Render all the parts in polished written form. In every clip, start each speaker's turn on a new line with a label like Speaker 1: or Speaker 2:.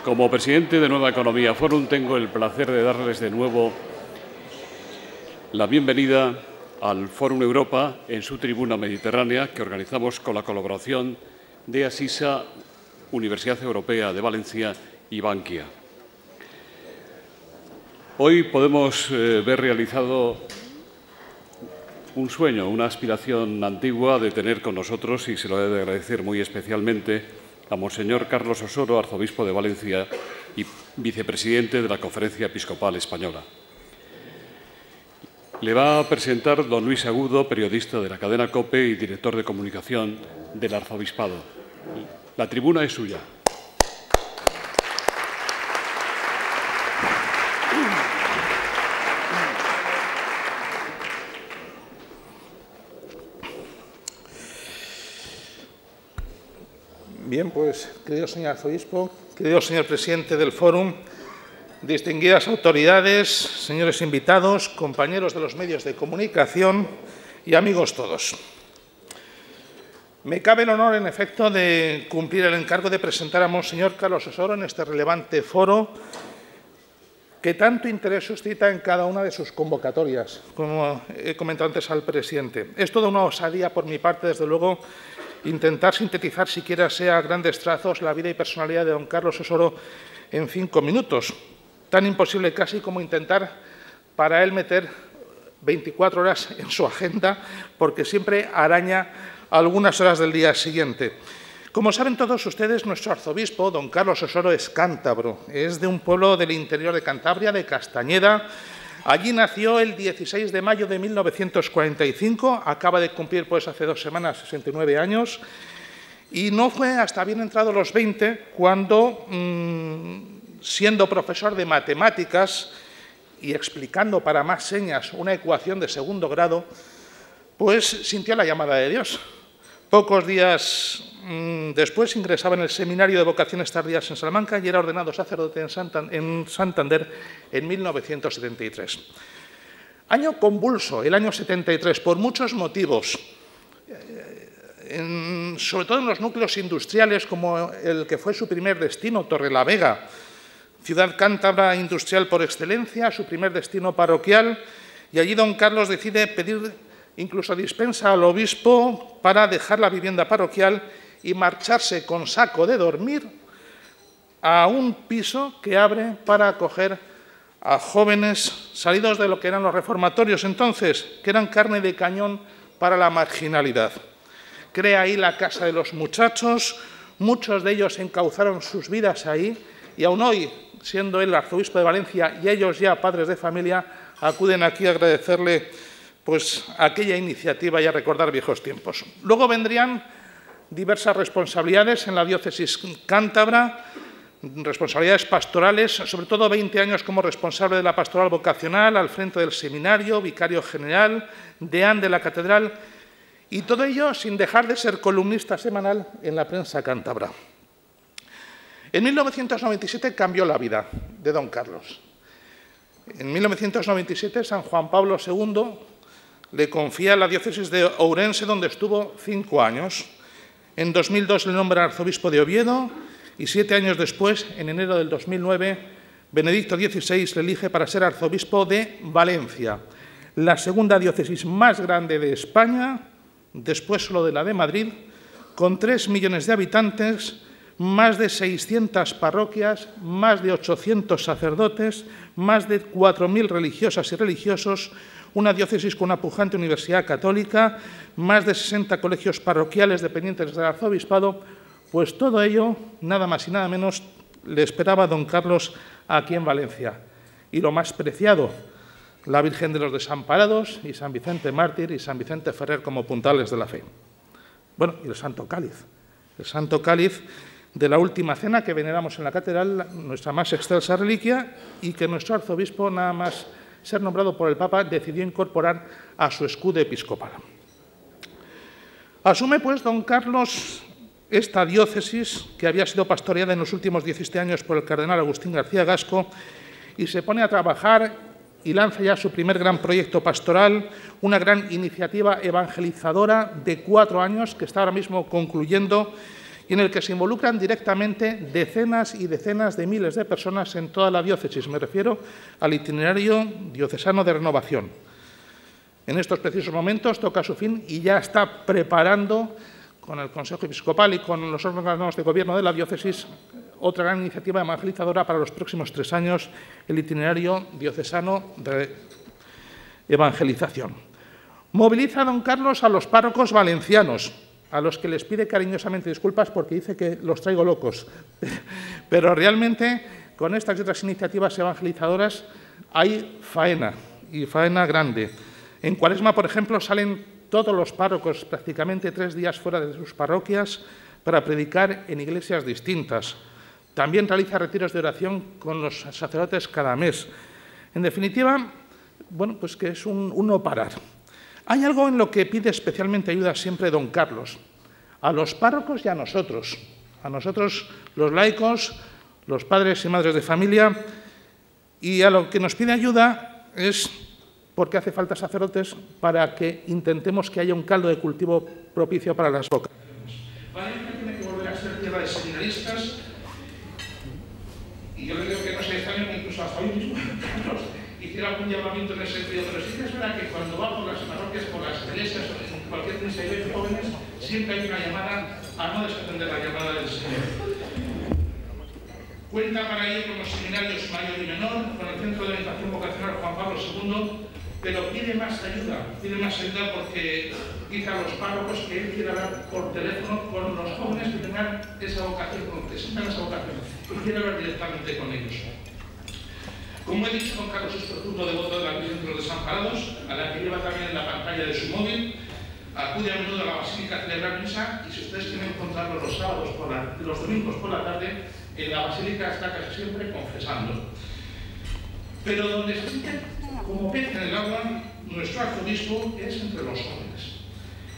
Speaker 1: Como presidente de Nueva Economía Forum, tengo el placer de darles de nuevo la bienvenida al Fórum Europa en su tribuna mediterránea que organizamos con la colaboración de Asisa, Universidad Europea de Valencia y Bankia. Hoy podemos ver realizado un sueño, una aspiración antigua de tener con nosotros, y se lo he de agradecer muy especialmente, a Monseñor Carlos Osoro, arzobispo de Valencia y vicepresidente de la Conferencia Episcopal Española. Le va a presentar don Luis Agudo, periodista de la cadena COPE y director de comunicación del arzobispado. La tribuna es suya.
Speaker 2: Bien, pues, querido señor arzobispo, querido señor presidente del Fórum, distinguidas autoridades, señores invitados, compañeros de los medios de comunicación y amigos todos. Me cabe el honor, en efecto, de cumplir el encargo de presentar a Monseñor Carlos Osoro en este relevante foro que tanto interés suscita en cada una de sus convocatorias, como he comentado antes al presidente. Es toda una osadía por mi parte, desde luego, intentar sintetizar, siquiera sea a grandes trazos, la vida y personalidad de don Carlos Osoro en 5 minutos. Tan imposible casi como intentar para él meter 24 horas en su agenda, porque siempre araña algunas horas del día siguiente. Como saben todos ustedes, nuestro arzobispo, don Carlos Osoro, es cántabro. Es de un pueblo del interior de Cantabria, de Castañeda. Allí nació el 16 de mayo de 1945, acaba de cumplir pues hace 2 semanas 69 años, y no fue hasta bien entrados los 20 cuando, siendo profesor de matemáticas y explicando para más señas una ecuación de 2º grado, pues sintió la llamada de Dios. Pocos días después ingresaba en el Seminario de Vocaciones Tardías en Salamanca y era ordenado sacerdote en Santander en 1973. Año convulso, el año 73, por muchos motivos, sobre todo en los núcleos industriales, como el que fue su primer destino, Torrelavega, ciudad cántabra industrial por excelencia, su primer destino parroquial, y allí don Carlos decide pedir incluso dispensa al obispo para dejar la vivienda parroquial y marcharse con saco de dormir a un piso que abre para acoger a jóvenes salidos de lo que eran los reformatorios entonces, que eran carne de cañón para la marginalidad. Crea ahí la Casa de los Muchachos, muchos de ellos encauzaron sus vidas ahí y aún hoy, siendo él arzobispo de Valencia y ellos ya padres de familia, acuden aquí a agradecerle pues aquella iniciativa y a recordar viejos tiempos. Luego vendrían diversas responsabilidades en la diócesis cántabra, responsabilidades pastorales, sobre todo 20 años como responsable de la pastoral vocacional, al frente del seminario, vicario general, deán de la catedral, y todo ello sin dejar de ser columnista semanal en la prensa cántabra. En 1997 cambió la vida de don Carlos. En 1997 San Juan Pablo II le confía la diócesis de Ourense, donde estuvo 5 años. En 2002 le nombra arzobispo de Oviedo y 7 años después, en enero del 2009, Benedicto XVI le elige para ser arzobispo de Valencia, la segunda diócesis más grande de España, después solo de la de Madrid, con 3 millones de habitantes, más de 600 parroquias, más de 800 sacerdotes, más de 4.000 religiosas y religiosos, una diócesis con una pujante universidad católica, más de 60 colegios parroquiales dependientes del arzobispado, pues todo ello, nada más y nada menos, le esperaba a don Carlos aquí en Valencia. Y lo más preciado, la Virgen de los Desamparados y San Vicente Mártir y San Vicente Ferrer como puntales de la fe. Bueno, y el Santo Cáliz de la Última Cena que veneramos en la catedral, nuestra más excelsa reliquia, y que nuestro arzobispo, nada más ser nombrado por el Papa, decidió incorporar a su escudo episcopal. Asume, pues, don Carlos esta diócesis, que había sido pastoreada en los últimos 17 años por el cardenal Agustín García Gasco, y se pone a trabajar y lanza ya su primer gran proyecto pastoral, una gran iniciativa evangelizadora de 4 años, que está ahora mismo concluyendo, y en el que se involucran directamente decenas y decenas de miles de personas en toda la diócesis. Me refiero al itinerario diocesano de renovación. En estos precisos momentos toca su fin y ya está preparando con el Consejo Episcopal y con los órganos de gobierno de la diócesis otra gran iniciativa evangelizadora para los próximos 3 años, el itinerario diocesano de evangelización. Moviliza don Carlos a los párrocos valencianos, a los que les pide cariñosamente disculpas porque dice que los traigo locos. Pero realmente, con estas y otras iniciativas evangelizadoras, hay faena, y faena grande. En Cuaresma, por ejemplo, salen todos los párrocos prácticamente 3 días fuera de sus parroquias para predicar en iglesias distintas. También realiza retiros de oración con los sacerdotes cada mes. En definitiva, bueno, pues que es un no parar. Hay algo en lo que pide especialmente ayuda siempre don Carlos, a los párrocos y a nosotros los laicos, los padres y madres de familia, y a lo que nos pide ayuda es porque hace falta sacerdotes para que intentemos que haya un caldo de cultivo propicio para las vocaciones. Valencia tiene que volver a ser tierra de seminaristas, y yo creo que no se extraña que incluso hasta hoy mismo Carlos hiciera algún llamamiento en ese sentido, pero sí que es verdad que cuando va por las parroquias, por las iglesias, en cualquier misa y de jóvenes, siempre hay una llamada a no desatender la llamada del Señor. Cuenta para ello con los seminarios mayor y menor, con el Centro de Orientación Vocacional Juan Pablo II, pero pide más ayuda porque dice a los párrocos que él quiere hablar por teléfono con los jóvenes que tengan esa vocación, que sientan esa vocación, y quiere hablar directamente con ellos. Como he dicho, don Carlos es profundo devoto de la Virgen de los Desamparados, a la que lleva también en la pantalla de su móvil. Acude a menudo a la Basílica a celebrar misa, y si ustedes quieren encontrarlo los sábados, los domingos por la tarde, en la Basílica está casi siempre confesando. Pero donde se siente como pez en el agua, nuestro arzobispo es entre los jóvenes.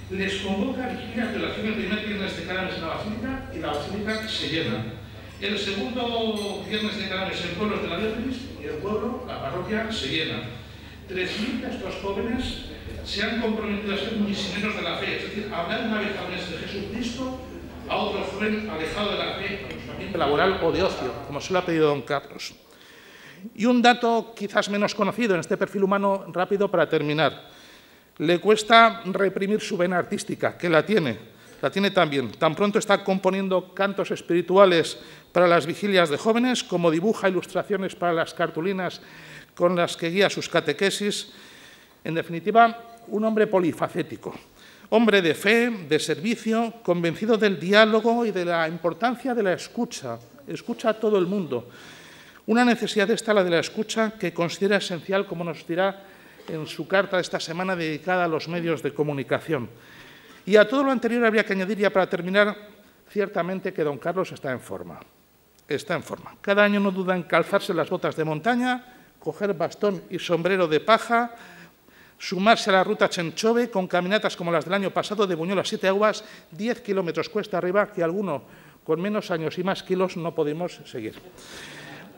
Speaker 2: Les convoca a vigilias de oración el primer viernes de cada mes en la Basílica, y la Basílica se llena. El segundo viernes de cada mes en pueblos de la diócesis, y el pueblo, la parroquia, se llena. 3.000 de estos jóvenes se han comprometido a ser misioneros de la fe, es decir, a hablar una vez al mes de Jesucristo a otro joven alejado de la fe, en su ambiente laboral o de ocio, como se lo ha pedido don Carlos. Y un dato quizás menos conocido en este perfil humano, rápido para terminar. Le cuesta reprimir su vena artística, que la tiene también. Tan pronto está componiendo cantos espirituales para las vigilias de jóvenes, como dibuja ilustraciones para las cartulinas con las que guía sus catequesis. En definitiva, un hombre polifacético, hombre de fe, de servicio, convencido del diálogo y de la importancia de la escucha. Escucha a todo el mundo. Una necesidad esta, la de la escucha, que considera esencial, como nos dirá en su carta de esta semana dedicada a los medios de comunicación. Y a todo lo anterior habría que añadir, ya para terminar, ciertamente que don Carlos está en forma. Está en forma. Cada año no duda en calzarse las botas de montaña, coger bastón y sombrero de paja, sumarse a la ruta Chenchove con caminatas como las del año pasado de Buñuel a Siete Aguas, 10 kilómetros cuesta arriba, que alguno con menos años y más kilos no podemos seguir.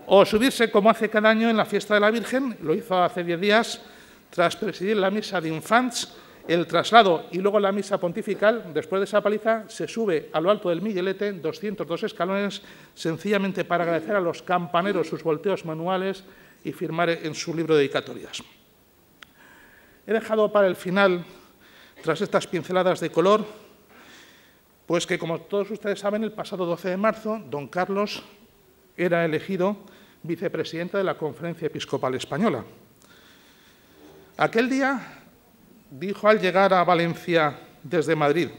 Speaker 2: O subirse, como hace cada año en la fiesta de la Virgen, lo hizo hace 10 días, tras presidir la misa de Infants, el traslado y luego la misa pontifical. Después de esa paliza, se sube a lo alto del Miguelete, 202 escalones, sencillamente para agradecer a los campaneros sus volteos manuales y firmar en su libro de dedicatorias. He dejado para el final, tras estas pinceladas de color, pues que, como todos ustedes saben, el pasado 12 de marzo, don Carlos era elegido vicepresidente de la Conferencia Episcopal Española. Aquel día dijo, al llegar a Valencia desde Madrid,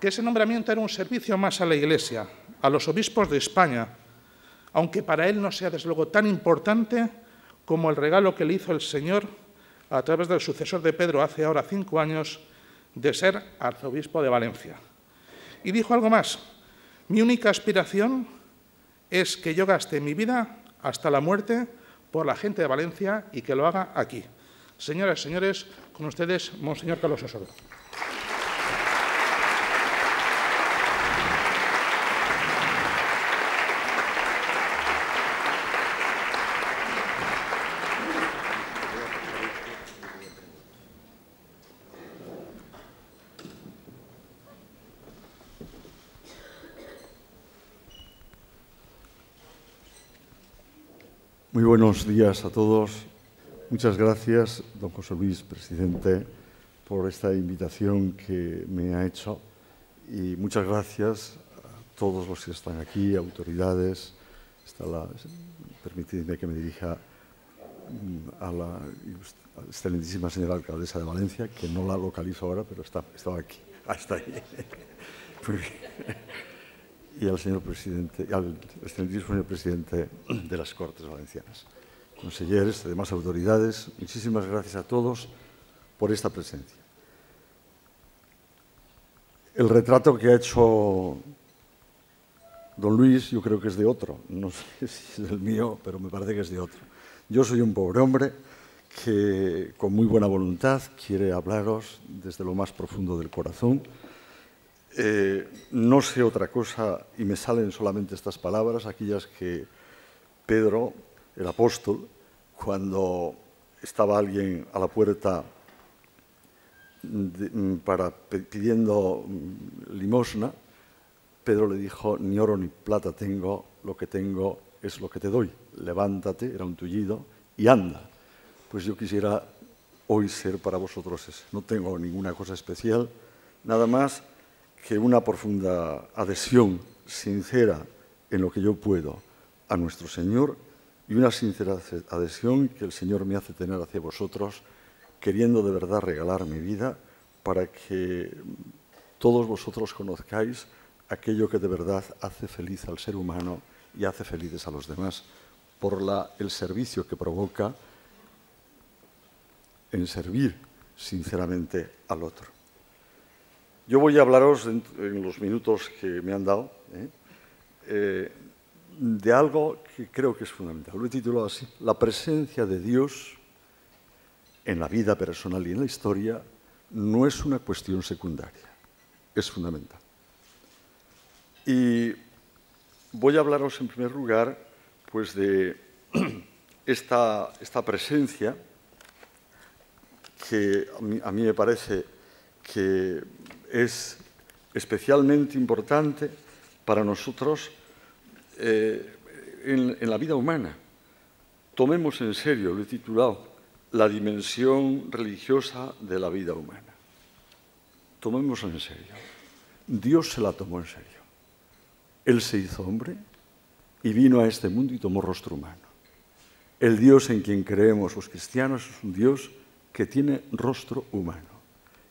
Speaker 2: que ese nombramiento era un servicio más a la Iglesia, a los obispos de España, aunque para él no sea, desde luego, tan importante como el regalo que le hizo el Señor a través del sucesor de Pedro hace ahora 5 años, de ser arzobispo de Valencia. Y dijo algo más: mi única aspiración es que yo gaste mi vida hasta la muerte por la gente de Valencia y que lo haga aquí. Señoras y señores, con ustedes, Monseñor Carlos Osoro.
Speaker 3: Muy buenos días a todos. Muchas gracias, don José Luis, presidente, por esta invitación que me ha hecho. Y muchas gracias a todos los que están aquí, autoridades. Permitidme que me dirija a la excelentísima señora alcaldesa de Valencia, que no la localizo ahora, pero estaba aquí. Está ahí. Muy bien. Y al señor presidente, al excelentísimo señor presidente de las Cortes Valencianas. Consejeros, demás autoridades, muchísimas gracias a todos por esta presencia. El retrato que ha hecho don Luis yo creo que es de otro, no sé si es el mío, pero me parece que es de otro. Yo soy un pobre hombre que con muy buena voluntad quiere hablaros desde lo más profundo del corazón. No sé otra cosa y me salen solamente estas palabras, aquellas que Pedro, el apóstol, cuando estaba alguien a la puerta pidiendo limosna, Pedro le dijo: ni oro ni plata tengo, lo que tengo es lo que te doy. Levántate, era un tullido, y anda. Pues yo quisiera hoy ser para vosotros eso. No tengo ninguna cosa especial, nada más que una profunda adhesión sincera en lo que yo puedo a nuestro Señor y una sincera adhesión que el Señor me hace tener hacia vosotros, queriendo de verdad regalar mi vida para que todos vosotros conozcáis aquello que de verdad hace feliz al ser humano y hace felices a los demás, por el servicio que provoca en servir sinceramente al otro. Yo voy a hablaros en los minutos que me han dado de algo que creo que es fundamental. Lo he titulado así: la presencia de Dios en la vida personal y en la historia no es una cuestión secundaria, es fundamental. Y voy a hablaros en primer lugar pues, de esta presencia que a mí me parece que es especialmente importante para nosotros en la vida humana. Tomemos en serio, lo he titulado, la dimensión religiosa de la vida humana. Tomémoslo en serio. Dios se la tomó en serio. Él se hizo hombre y vino a este mundo y tomó rostro humano. El Dios en quien creemos los cristianos es un Dios que tiene rostro humano.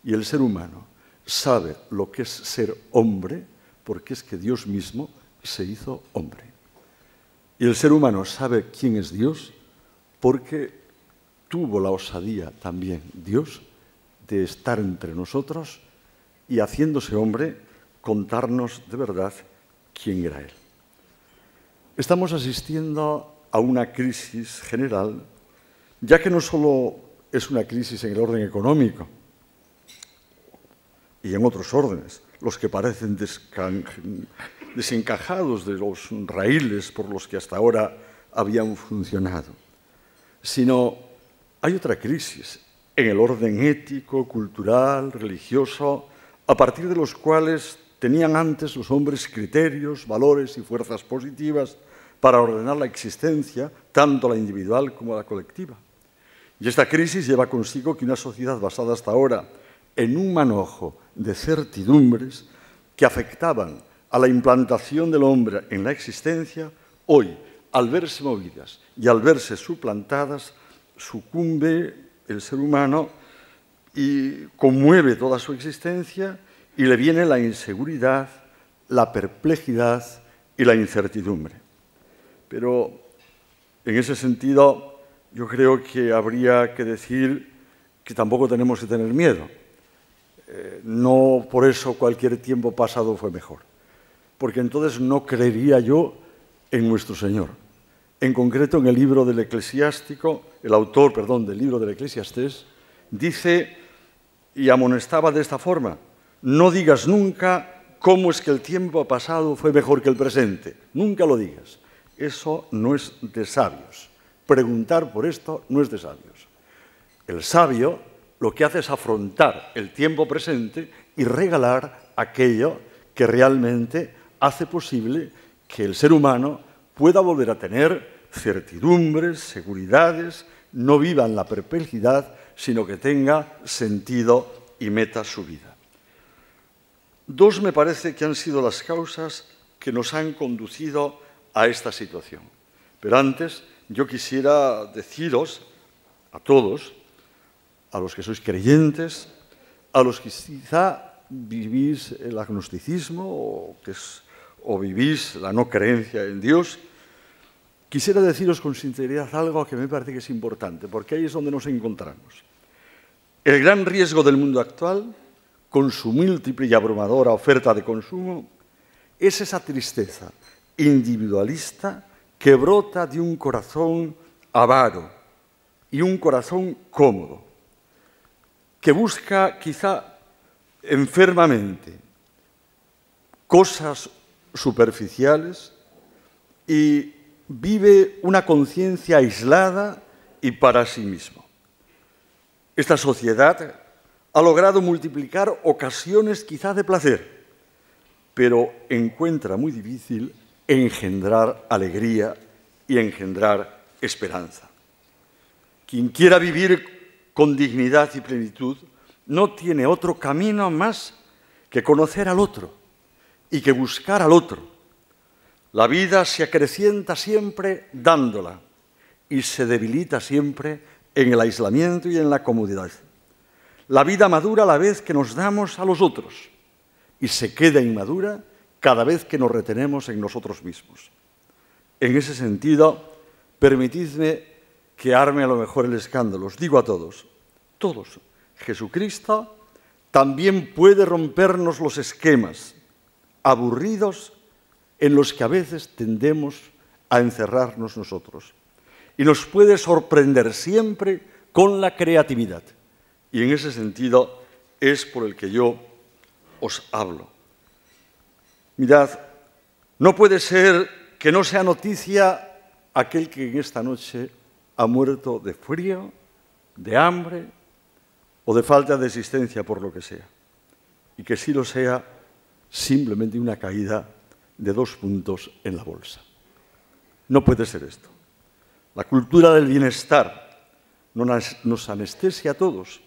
Speaker 3: Y el ser humano sabe lo que es ser hombre porque es que Dios mismo se hizo hombre. Y el ser humano sabe quién es Dios porque tuvo la osadía también Dios de estar entre nosotros y, haciéndose hombre, contarnos de verdad quién era Él. Estamos asistiendo a una crisis general, ya que no solo es una crisis en el orden económico y en otros órdenes, los que parecen desencajados de los raíles por los que hasta ahora habían funcionado, sino hay otra crisis en el orden ético, cultural, religioso, a partir de los cuales tenían antes los hombres criterios, valores y fuerzas positivas para ordenar la existencia, tanto la individual como la colectiva. Y esta crisis lleva consigo que una sociedad basada hasta ahora en un manojo de certidumbres que afectaban a la implantación del hombre en la existencia, hoy, al verse movidas y al verse suplantadas, sucumbe el ser humano y conmueve toda su existencia y le viene la inseguridad, la perplejidad y la incertidumbre. Pero en ese sentido yo creo que habría que decir que tampoco tenemos que tener miedo. No por eso cualquier tiempo pasado fue mejor, porque entonces no creería yo en nuestro Señor. En concreto, en el libro del Eclesiástico, el autor, del libro del Eclesiastés, dice y amonestaba de esta forma: no digas nunca cómo es que el tiempo pasado fue mejor que el presente. Nunca lo digas. Eso no es de sabios. Preguntar por esto no es de sabios. El sabio lo que hace es afrontar el tiempo presente y regalar aquello que realmente hace posible que el ser humano pueda volver a tener certidumbres, seguridades, no viva en la perplejidad, sino que tenga sentido y meta su vida. Dos me parece que han sido las causas que nos han conducido a esta situación. Pero antes yo quisiera deciros a todos, a los que sois creyentes, a los que quizá vivís el agnosticismo o vivís la no creencia en Dios, quisiera deciros con sinceridad algo que me parece que es importante, porque ahí es donde nos encontramos. El gran riesgo del mundo actual, con su múltiple y abrumadora oferta de consumo, es esa tristeza individualista que brota de un corazón avaro y un corazón cómodo, que busca quizá enfermamente cosas superficiales y vive una conciencia aislada y para sí mismo. Esta sociedad ha logrado multiplicar ocasiones quizá de placer, pero encuentra muy difícil engendrar alegría y engendrar esperanza. Quien quiera vivir con dignidad y plenitud no tiene otro camino más que conocer al otro y que buscar al otro. La vida se acrecienta siempre dándola y se debilita siempre en el aislamiento y en la comodidad. La vida madura a la vez que nos damos a los otros y se queda inmadura cada vez que nos retenemos en nosotros mismos. En ese sentido, permitidme que arme a lo mejor el escándalo. Os digo a todos, Jesucristo también puede rompernos los esquemas aburridos en los que a veces tendemos a encerrarnos nosotros. Y nos puede sorprender siempre con la creatividad. Y en ese sentido es por el que yo os hablo. Mirad, no puede ser que no sea noticia aquel que en esta noche ha muerto de frío, de hambre o de falta de existencia por lo que sea. Y que sí lo sea simplemente una caída de 2 puntos en la bolsa. No puede ser esto. La cultura del bienestar nos anestesia a todos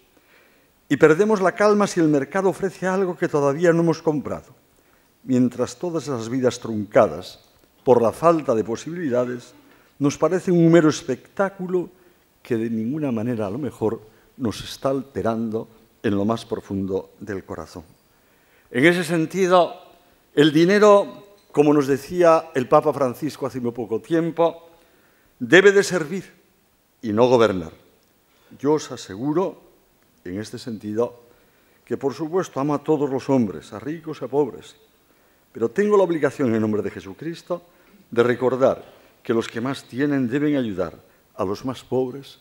Speaker 3: y perdemos la calma si el mercado ofrece algo que todavía no hemos comprado, mientras todas esas vidas truncadas por la falta de posibilidades nos parecen un mero espectáculo que de ninguna manera a lo mejor nos está alterando en lo más profundo del corazón. En ese sentido, el dinero, como nos decía el Papa Francisco hace muy poco tiempo, debe de servir y no gobernar. Yo os aseguro, en este sentido, que por supuesto amo a todos los hombres, a ricos y a pobres, pero tengo la obligación en nombre de Jesucristo de recordar que los que más tienen deben ayudar a los más pobres,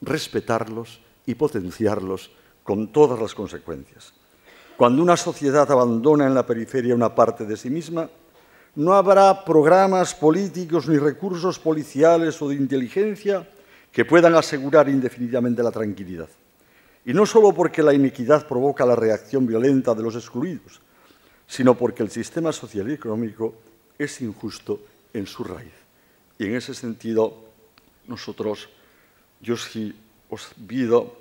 Speaker 3: respetarlos y potenciarlos con todas las consecuencias. Cuando una sociedad abandona en la periferia una parte de sí misma, no habrá programas políticos ni recursos policiales o de inteligencia que puedan asegurar indefinidamente la tranquilidad. Y no solo porque la iniquidad provoca la reacción violenta de los excluidos, sino porque el sistema social y económico es injusto en su raíz. Y en ese sentido, yo sí os pido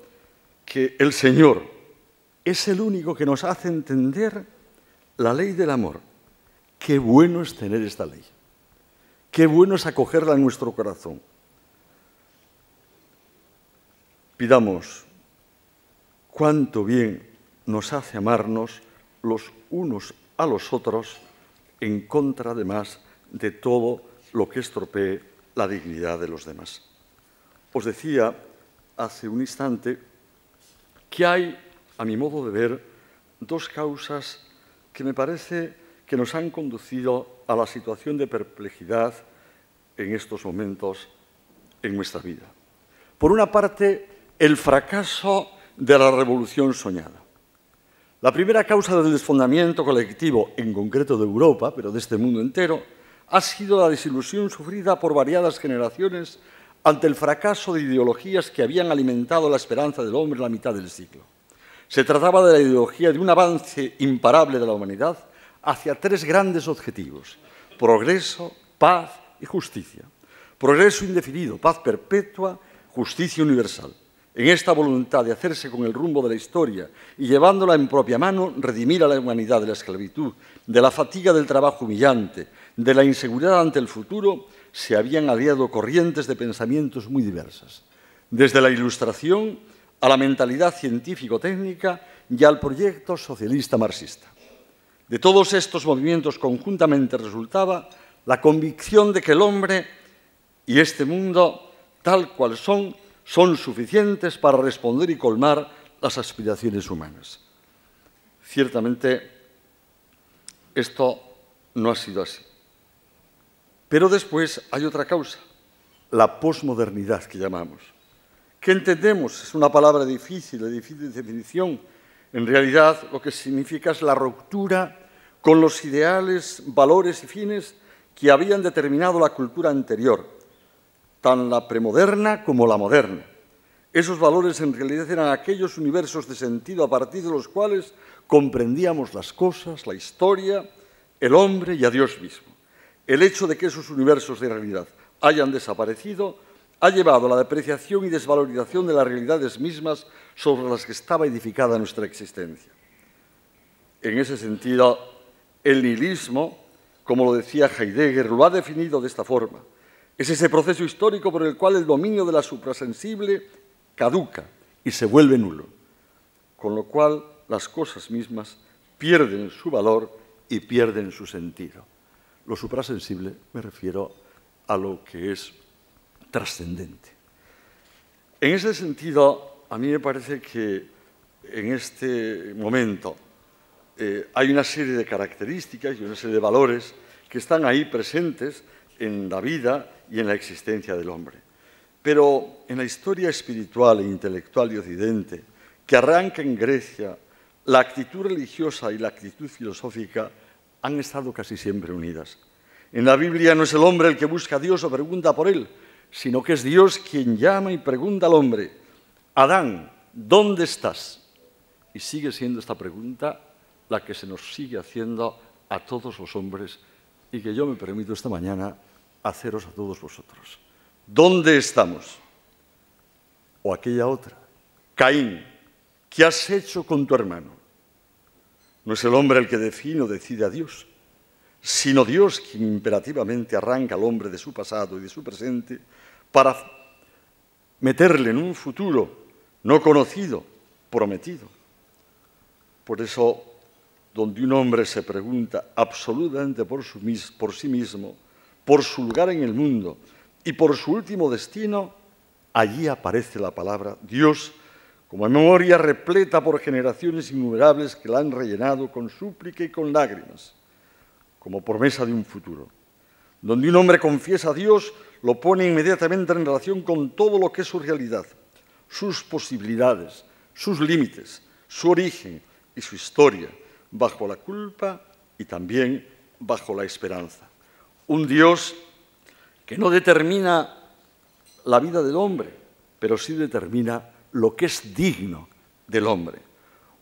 Speaker 3: que el Señor es el único que nos hace entender la ley del amor. Qué bueno es tener esta ley. Qué bueno es acogerla en nuestro corazón. Pidamos cuánto bien nos hace amarnos los unos a los otros en contra, además, de todo lo que estropee la dignidad de los demás. Os decía hace un instante que hay, a mi modo de ver, 2 causas que me parece que nos han conducido a la situación de perplejidad en estos momentos en nuestra vida. Por una parte, el fracaso de la revolución soñada. La primera causa del desfondamiento colectivo, en concreto de Europa, pero de este mundo entero, ha sido la desilusión sufrida por variadas generaciones ante el fracaso de ideologías que habían alimentado la esperanza del hombre en la mitad del siglo. Se trataba de la ideología de un avance imparable de la humanidad hacia 3 grandes objetivos: progreso, paz y justicia. progreso indefinido, paz perpetua, justicia universal. En esta voluntad de hacerse con el rumbo de la historia y llevándola en propia mano, redimir a la humanidad de la esclavitud, de la fatiga del trabajo humillante, de la inseguridad ante el futuro, se habían aliado corrientes de pensamientos muy diversas, desde la Ilustración a la mentalidad científico-técnica y al proyecto socialista marxista. De todos estos movimientos conjuntamente resultaba la convicción de que el hombre y este mundo, tal cual son suficientes para responder y colmar las aspiraciones humanas. Ciertamente, esto no ha sido así. Pero después hay otra causa, la posmodernidad que llamamos. ¿Qué entendemos? Es una palabra difícil, de difícil definición. En realidad, lo que significa es la ruptura con los ideales, valores y fines que habían determinado la cultura anterior, tan la premoderna como la moderna. Esos valores en realidad eran aquellos universos de sentido a partir de los cuales comprendíamos las cosas, la historia, el hombre y a Dios mismo. El hecho de que esos universos de realidad hayan desaparecido ha llevado a la depreciación y desvalorización de las realidades mismas sobre las que estaba edificada nuestra existencia. En ese sentido, el nihilismo, como lo decía Heidegger, lo ha definido de esta forma. Es ese proceso histórico por el cual el dominio de la suprasensible caduca y se vuelve nulo, con lo cual las cosas mismas pierden su valor y pierden su sentido. Lo suprasensible me refiero a lo que es trascendente. En ese sentido, a mí me parece que en este momento hay una serie de características y una serie de valores que están ahí presentes en la vida y en la existencia del hombre. Pero en la historia espiritual e intelectual de Occidente, que arranca en Grecia, la actitud religiosa y la actitud filosófica han estado casi siempre unidas. En la Biblia no es el hombre el que busca a Dios o pregunta por él, sino que es Dios quien llama y pregunta al hombre: Adán, ¿dónde estás? Y sigue siendo esta pregunta la que se nos sigue haciendo a todos los hombres y que yo me permito esta mañana haceros a todos vosotros. ¿Dónde estamos? O aquella otra: Caín, ¿qué has hecho con tu hermano? No es el hombre el que define o decide a Dios, sino Dios quien imperativamente arranca al hombre de su pasado y de su presente para meterle en un futuro no conocido, prometido. Por eso, donde un hombre se pregunta absolutamente por sí mismo, por su lugar en el mundo y por su último destino, allí aparece la palabra Dios como memoria repleta por generaciones innumerables que la han rellenado con súplica y con lágrimas, como promesa de un futuro. Donde un hombre confiesa a Dios, lo pone inmediatamente en relación con todo lo que es su realidad, sus posibilidades, sus límites, su origen y su historia, bajo la culpa y también bajo la esperanza. Un Dios que no determina la vida del hombre, pero sí determina lo que es digno del hombre.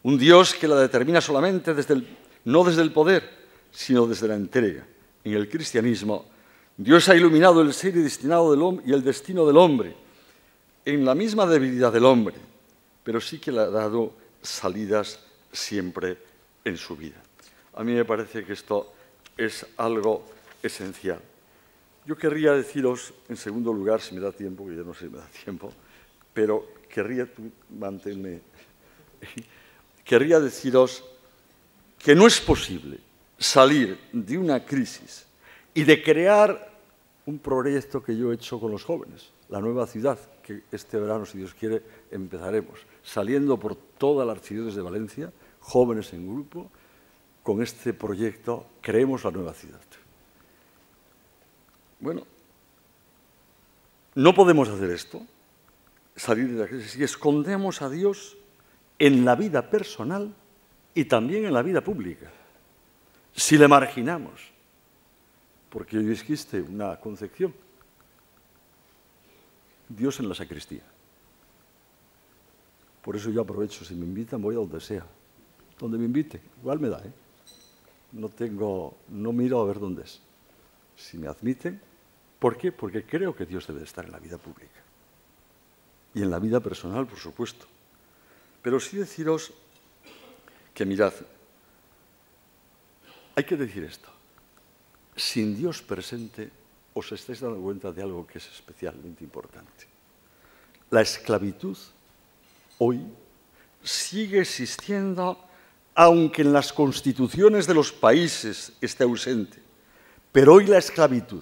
Speaker 3: Un Dios que la determina solamente no desde el poder, sino desde la entrega. En el cristianismo, Dios ha iluminado el ser y el destino del hombre en la misma debilidad del hombre, pero sí que le ha dado salidas siempre en su vida. A mí me parece que esto es algo esencial. Yo querría deciros, en segundo lugar, si me da tiempo, que ya no sé si me da tiempo, pero querría deciros que no es posible salir de una crisis y de crear un proyecto que yo he hecho con los jóvenes, la nueva ciudad, que este verano, si Dios quiere, empezaremos, saliendo por toda la archidiócesis de Valencia, jóvenes en grupo, con este proyecto creemos la nueva ciudad. Bueno, no podemos hacer esto, salir de la crisis, si escondemos a Dios en la vida personal y también en la vida pública. Si le marginamos, porque hoy existe una concepción, Dios en la sacristía. Por eso yo aprovecho, si me invitan voy a donde sea, donde me invite, igual me da, No miro a ver dónde es. Si me admiten, ¿Por qué? Porque creo que Dios debe de estar en la vida pública. Y en la vida personal, por supuesto. Pero sí deciros que, mirad, hay que decir esto. Sin Dios presente, os estáis dando cuenta de algo que es especialmente importante. La esclavitud hoy sigue existiendo, aunque en las constituciones de los países esté ausente. Pero hoy la esclavitud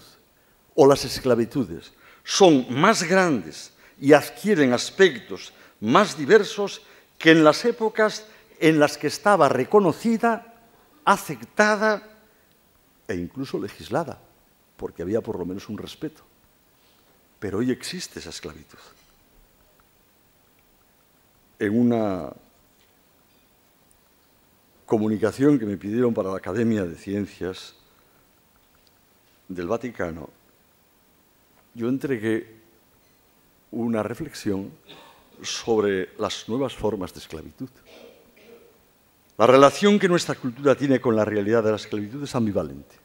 Speaker 3: o las esclavitudes son más grandes y adquieren aspectos más diversos que en las épocas en las que estaba reconocida, aceptada e incluso legislada, porque había por lo menos un respeto. Pero hoy existe esa esclavitud. En una comunicación que me pidieron para la Academia de Ciencias del Vaticano, yo entregué una reflexión sobre las nuevas formas de esclavitud. La relación que nuestra cultura tiene con la realidad de la esclavitud es ambivalente.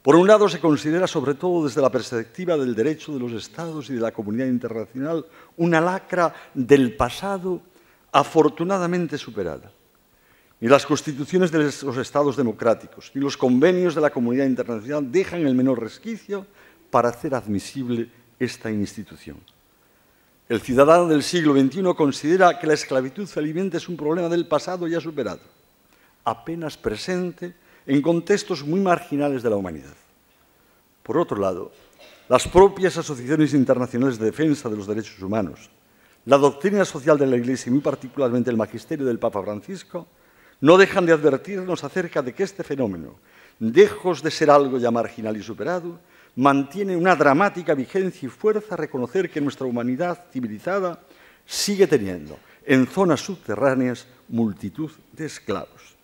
Speaker 3: Por un lado, se considera, sobre todo desde la perspectiva del derecho de los Estados y de la comunidad internacional, una lacra del pasado afortunadamente superada. Ni las constituciones de los Estados democráticos, ni los convenios de la comunidad internacional dejan el menor resquicio para hacer admisible esta institución. El ciudadano del siglo XXI considera que la esclavitud felizmente es un problema del pasado ya superado, apenas presente en contextos muy marginales de la humanidad. Por otro lado, las propias asociaciones internacionales de defensa de los derechos humanos, la doctrina social de la Iglesia y muy particularmente el magisterio del Papa Francisco, no dejan de advertirnos acerca de que este fenómeno, lejos de ser algo ya marginal y superado, mantiene una dramática vigencia y fuerza a reconocer que nuestra humanidad civilizada sigue teniendo en zonas subterráneas multitud de esclavos.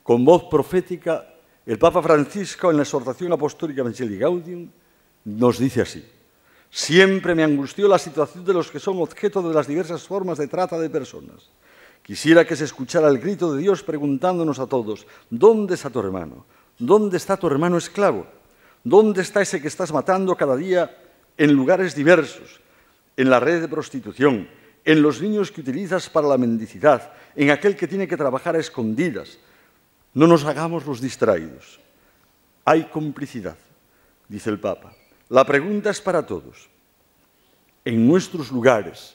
Speaker 3: Con voz profética, el Papa Francisco, en la exhortación apostólica Evangelii Gaudium, nos dice así: siempre me angustió la situación de los que son objeto de las diversas formas de trata de personas. Quisiera que se escuchara el grito de Dios preguntándonos a todos: ¿dónde está tu hermano? ¿Dónde está tu hermano esclavo? ¿Dónde está ese que estás matando cada día en lugares diversos? En la red de prostitución, en los niños que utilizas para la mendicidad, en aquel que tiene que trabajar a escondidas. No nos hagamos los distraídos. Hay complicidad, dice el Papa. La pregunta es para todos. En nuestros lugares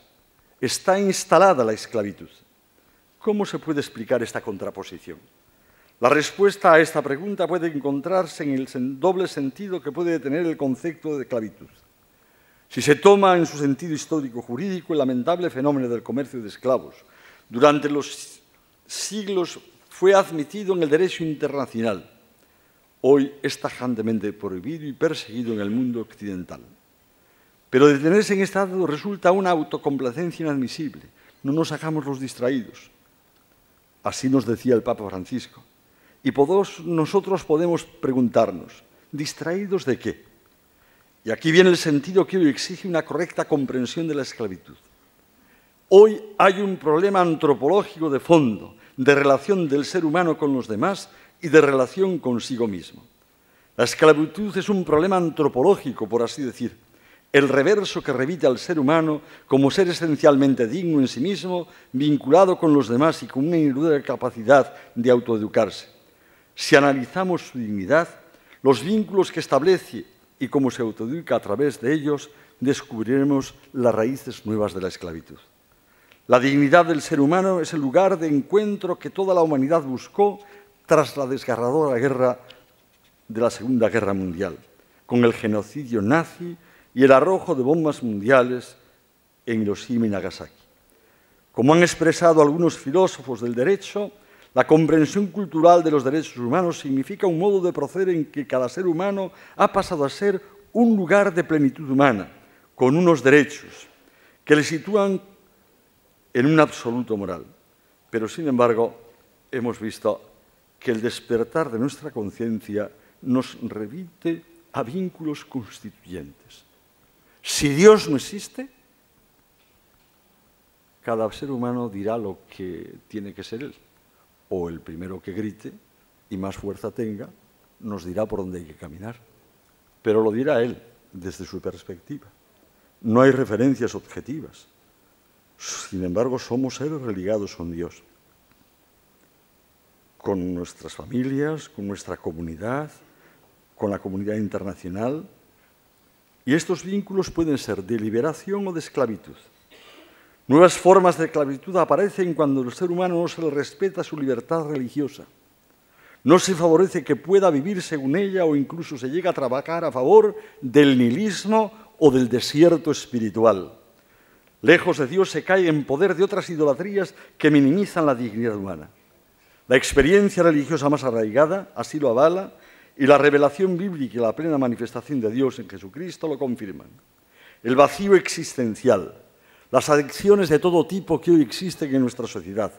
Speaker 3: está instalada la esclavitud. ¿Cómo se puede explicar esta contraposición? La respuesta a esta pregunta puede encontrarse en el doble sentido que puede tener el concepto de esclavitud. Si se toma en su sentido histórico-jurídico el lamentable fenómeno del comercio de esclavos, durante los siglos fue admitido en el derecho internacional. Hoy es tajantemente prohibido y perseguido en el mundo occidental. Pero detenerse en este estado resulta una autocomplacencia inadmisible. No nos hagamos los distraídos. Así nos decía el Papa Francisco. Y todos nosotros podemos preguntarnos, ¿distraídos de qué? Y aquí viene el sentido que hoy exige una correcta comprensión de la esclavitud. Hoy hay un problema antropológico de fondo, de relación del ser humano con los demás y de relación consigo mismo. La esclavitud es un problema antropológico, por así decir, el reverso que revite al ser humano como ser esencialmente digno en sí mismo, vinculado con los demás y con una indudable capacidad de autoeducarse. Si analizamos su dignidad, los vínculos que establece y cómo se autoeduca a través de ellos, descubriremos las raíces nuevas de la esclavitud. La dignidad del ser humano es el lugar de encuentro que toda la humanidad buscó tras la desgarradora guerra de la Segunda Guerra Mundial, con el genocidio nazi y el arrojo de bombas mundiales en Hiroshima y Nagasaki. Como han expresado algunos filósofos del derecho, la comprensión cultural de los derechos humanos significa un modo de proceder en que cada ser humano ha pasado a ser un lugar de plenitud humana, con unos derechos que le sitúan en un absoluto moral. Pero, sin embargo, hemos visto que el despertar de nuestra conciencia nos remite a vínculos constituyentes. Si Dios no existe, cada ser humano dirá lo que tiene que ser él. O el primero que grite y más fuerza tenga, nos dirá por dónde hay que caminar. Pero lo dirá él, desde su perspectiva. No hay referencias objetivas. Sin embargo, somos seres religados con Dios, con nuestras familias, con nuestra comunidad, con la comunidad internacional. Y estos vínculos pueden ser de liberación o de esclavitud. Nuevas formas de esclavitud aparecen cuando el ser humano no se le respeta su libertad religiosa. No se favorece que pueda vivir según ella o incluso se llega a trabajar a favor del nihilismo o del desierto espiritual. Lejos de Dios se cae en poder de otras idolatrías que minimizan la dignidad humana. La experiencia religiosa más arraigada así lo avala y la revelación bíblica y la plena manifestación de Dios en Jesucristo lo confirman. El vacío existencial, las adicciones de todo tipo que hoy existen en nuestra sociedad,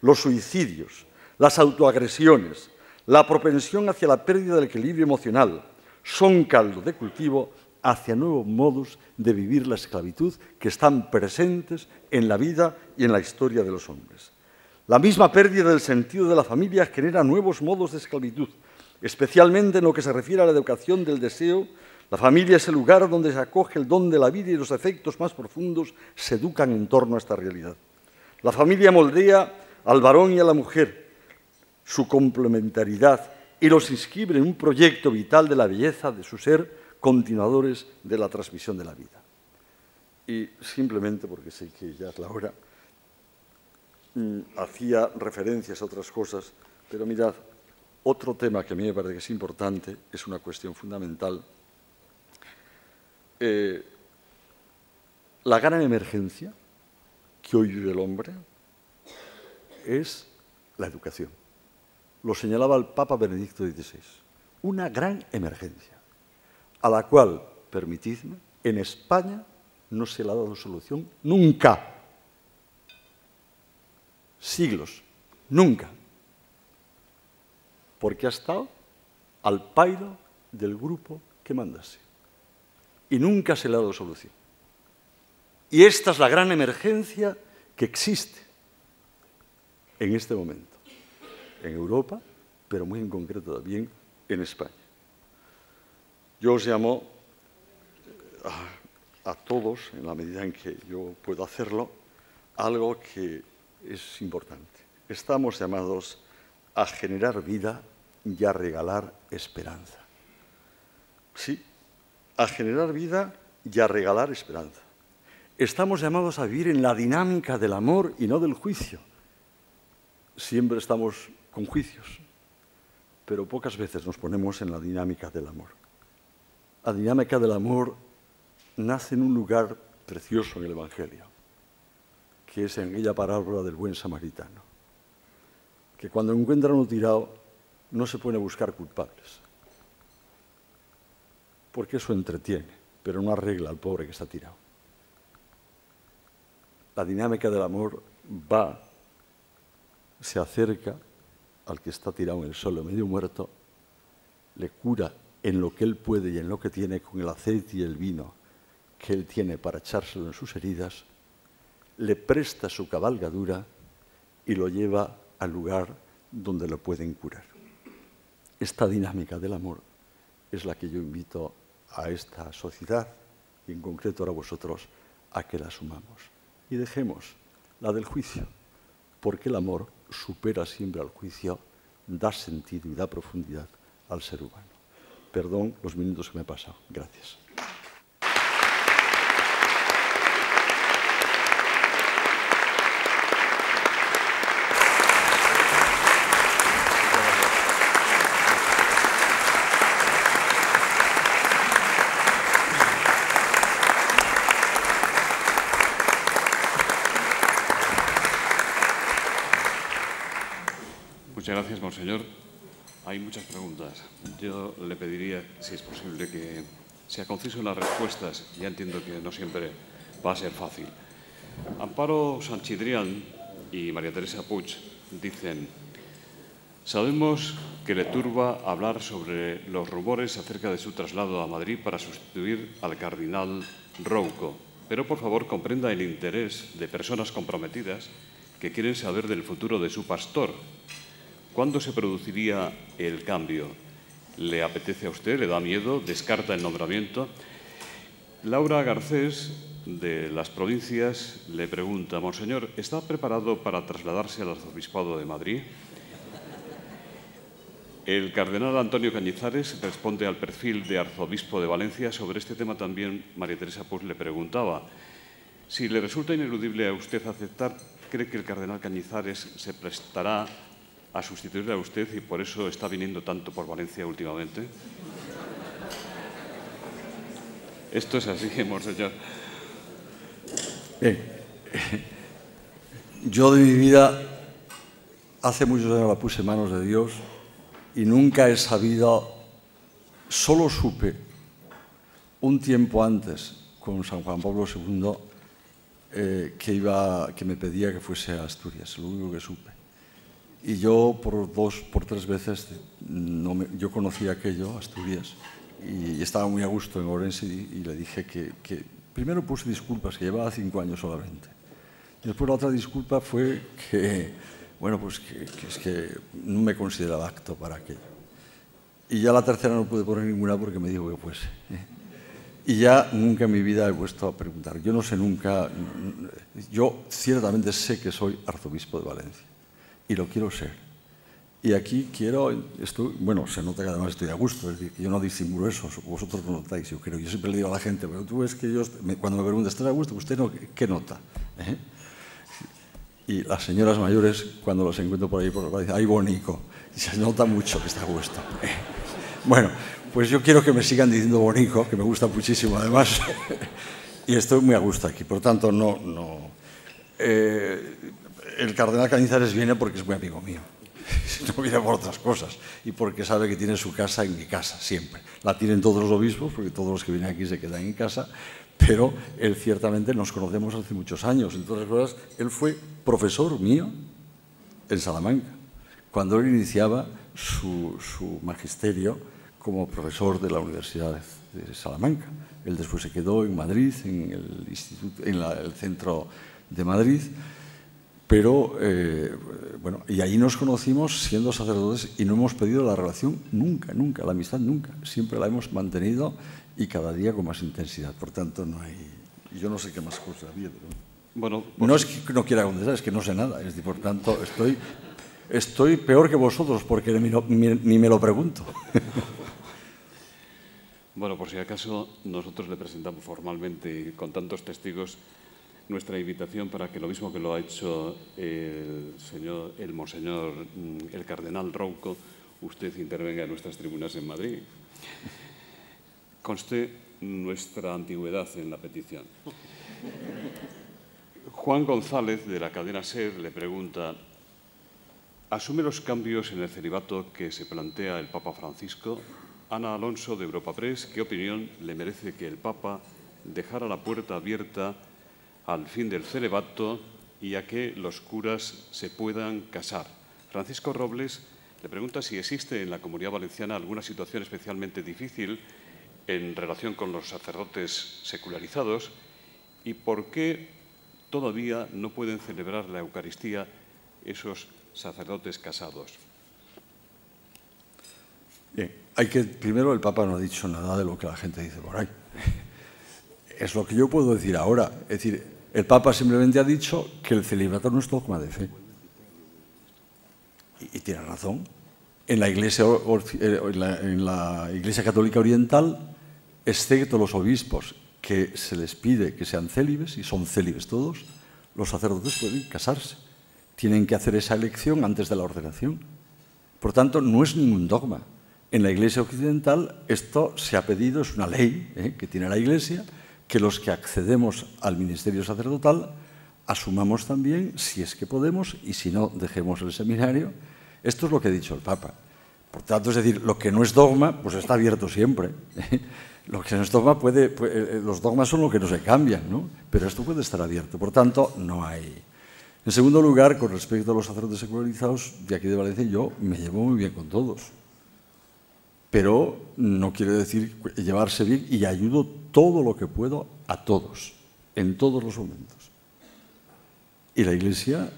Speaker 3: los suicidios, las autoagresiones, la propensión hacia la pérdida del equilibrio emocional, son caldo de cultivo hacia nuevos modos de vivir la esclavitud que están presentes en la vida y en la historia de los hombres. La misma pérdida del sentido de la familia genera nuevos modos de esclavitud, especialmente en lo que se refiere a la educación del deseo. La familia es el lugar donde se acoge el don de la vida y los efectos más profundos se educan en torno a esta realidad. La familia moldea al varón y a la mujer, su complementariedad, y los inscribe en un proyecto vital de la belleza de su ser, continuadores de la transmisión de la vida. Y simplemente, porque sé que ya es la hora, hacía referencias a otras cosas, pero mirad, otro tema que a mí me parece que es importante, es una cuestión fundamental. La gran emergencia que hoy vive el hombre es la educación. Lo señalaba el Papa Benedicto XVI. Una gran emergencia, a la cual, permitidme, en España no se le ha dado solución nunca. Siglos, nunca. Porque ha estado al pairo del grupo que mandase. Y nunca se le ha dado solución. Y esta es la gran emergencia que existe en este momento, en Europa, pero muy en concreto también en España. Yo os llamo a todos, en la medida en que yo puedo hacerlo, algo que es importante. Estamos llamados a generar vida y a regalar esperanza. Sí, a generar vida y a regalar esperanza. Estamos llamados a vivir en la dinámica del amor y no del juicio. Siempre estamos con juicios, pero pocas veces nos ponemos en la dinámica del amor. La dinámica del amor nace en un lugar precioso en el Evangelio, que es en aquella parábola del buen samaritano, que cuando encuentra a uno tirado no se pone a buscar culpables, porque eso entretiene, pero no arregla al pobre que está tirado. La dinámica del amor se acerca al que está tirado en el suelo medio muerto, le cura en lo que él puede y en lo que tiene con el aceite y el vino que él tiene para echárselo en sus heridas, le presta su cabalgadura y lo lleva al lugar donde lo pueden curar. Esta dinámica del amor es la que yo invito a esta sociedad y en concreto ahora vosotros a que la asumamos. Y dejemos la del juicio, porque el amor supera siempre al juicio, da sentido y da profundidad al ser humano. Perdón los minutos que me he pasado. Gracias.
Speaker 1: Muchas gracias, monseñor. Hay muchas preguntas. Yo le pediría, si es posible, que sea conciso en las respuestas. Ya entiendo que no siempre va a ser fácil. Amparo Sanchidrián y María Teresa Puig dicen: sabemos que le turba hablar sobre los rumores acerca de su traslado a Madrid para sustituir al cardenal Rouco, pero por favor comprenda el interés de personas comprometidas que quieren saber del futuro de su pastor. ¿Cuándo se produciría el cambio? ¿Le apetece a usted? ¿Le da miedo? ¿Descarta el nombramiento? Laura Garcés, de las provincias, le pregunta: Monseñor, ¿está preparado para trasladarse al Arzobispado de Madrid? El cardenal Antonio Cañizares responde al perfil de arzobispo de Valencia. Sobre este tema también María Teresa Puig le preguntaba: si le resulta ineludible a usted aceptar, ¿cree que el cardenal Cañizares se prestará a sustituirle a usted y por eso está viniendo tanto por Valencia últimamente? Esto es así, monseñor.
Speaker 3: Bien. Yo de mi vida, hace muchos años la puse en manos de Dios y nunca he sabido, solo supe un tiempo antes con San Juan Pablo II que me pedía que fuese a Asturias, lo único que supe. Y yo por tres veces yo conocía aquello, Asturias, y estaba muy a gusto en Orense y le dije que primero puse disculpas, que llevaba 5 años solamente. Y después la otra disculpa fue que, bueno, pues es que no me consideraba apto para aquello. Y ya la tercera no pude poner ninguna porque me dijo que fuese. Y ya nunca en mi vida he puesto a preguntar. Yo no sé nunca, yo ciertamente sé que soy arzobispo de Valencia y lo quiero ser. Y aquí bueno, se nota que además estoy a gusto, es decir, que yo no disimulo eso, vosotros lo notáis, yo creo. Yo siempre le digo a la gente, pero tú ves que cuando me preguntan, ¿estás a gusto? ¿Usted no, qué nota? Y las señoras mayores, cuando los encuentro por ahí, dicen, ¡ay, bonico! Y se nota mucho que está a gusto. Bueno, pues yo quiero que me sigan diciendo bonico, que me gusta muchísimo además, y estoy muy a gusto aquí. Por tanto, el cardenal Cañizares viene porque es muy amigo mío. No viene por otras cosas y porque sabe que tiene su casa en mi casa siempre. La tienen todos los obispos porque todos los que vienen aquí se quedan en casa, pero él ciertamente nos conocemos hace muchos años. En todas las cosas, él fue profesor mío en Salamanca cuando él iniciaba su magisterio como profesor de la Universidad de Salamanca. Él después se quedó en Madrid, en el centro de Madrid. Pero, bueno, y ahí nos conocimos siendo sacerdotes y no hemos perdido la relación nunca, nunca, la amistad nunca. Siempre la hemos mantenido y cada día con más intensidad. Por tanto, no hay... Yo no sé qué más cosas había. Pero...
Speaker 1: Bueno,
Speaker 3: no es que no quiera contestar, es que no sé nada. Es decir, por tanto, estoy peor que vosotros porque ni me lo pregunto.
Speaker 1: Bueno, por si acaso, nosotros le presentamos formalmente y con tantos testigos nuestra invitación para que lo mismo que lo ha hecho el cardenal Rouco, usted intervenga en nuestras tribunas en Madrid. Conste nuestra antigüedad en la petición. Juan González, de la cadena SER, le pregunta: ¿asume los cambios en el celibato que se plantea el Papa Francisco? Ana Alonso, de Europa Press, ¿qué opinión le merece que el Papa dejara la puerta abierta al fin del celibato y a que los curas se puedan casar? Francisco Robles le pregunta si existe en la Comunidad Valenciana alguna situación especialmente difícil en relación con los sacerdotes secularizados y por qué todavía no pueden celebrar la Eucaristía esos sacerdotes casados.
Speaker 3: Bien, primero el Papa no ha dicho nada de lo que la gente dice por ahí. Es lo que yo puedo decir ahora. Es decir, el Papa simplemente ha dicho que el celibato no es dogma de fe. Y tiene razón. En la Iglesia Católica Oriental, excepto los obispos que se les pide que sean célibes, y son célibes todos, los sacerdotes pueden casarse. Tienen que hacer esa elección antes de la ordenación. Por tanto, no es ningún dogma. En la Iglesia Occidental esto se ha pedido, es una ley que tiene la Iglesia, que los que accedemos al ministerio sacerdotal asumamos también, si es que podemos, y si no, dejemos el seminario. Esto es lo que ha dicho el Papa. Por tanto, es decir, lo que no es dogma, pues está abierto siempre. Lo que no es dogma los dogmas son lo que no se cambian, ¿no? Pero esto puede estar abierto. Por tanto, no hay... En segundo lugar, con respecto a los sacerdotes secularizados, de aquí de Valencia, yo me llevo muy bien con todos. Pero no quiere decir llevarse bien y ayudo todo lo que puedo a todos, en todos los momentos. Y la Iglesia,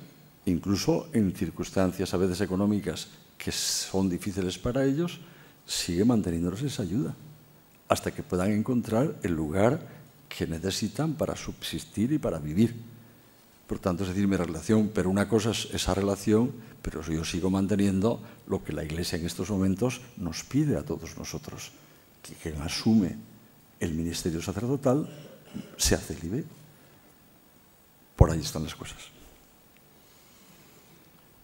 Speaker 3: incluso en circunstancias a veces económicas que son difíciles para ellos, sigue manteniéndoles esa ayuda hasta que puedan encontrar el lugar que necesitan para subsistir y para vivir. Por tanto, es decir, mi relación, pero una cosa es esa relación, pero yo sigo manteniendo lo que la Iglesia en estos momentos nos pide a todos nosotros, que quien asume el ministerio sacerdotal se hace libre. Por ahí están las cosas.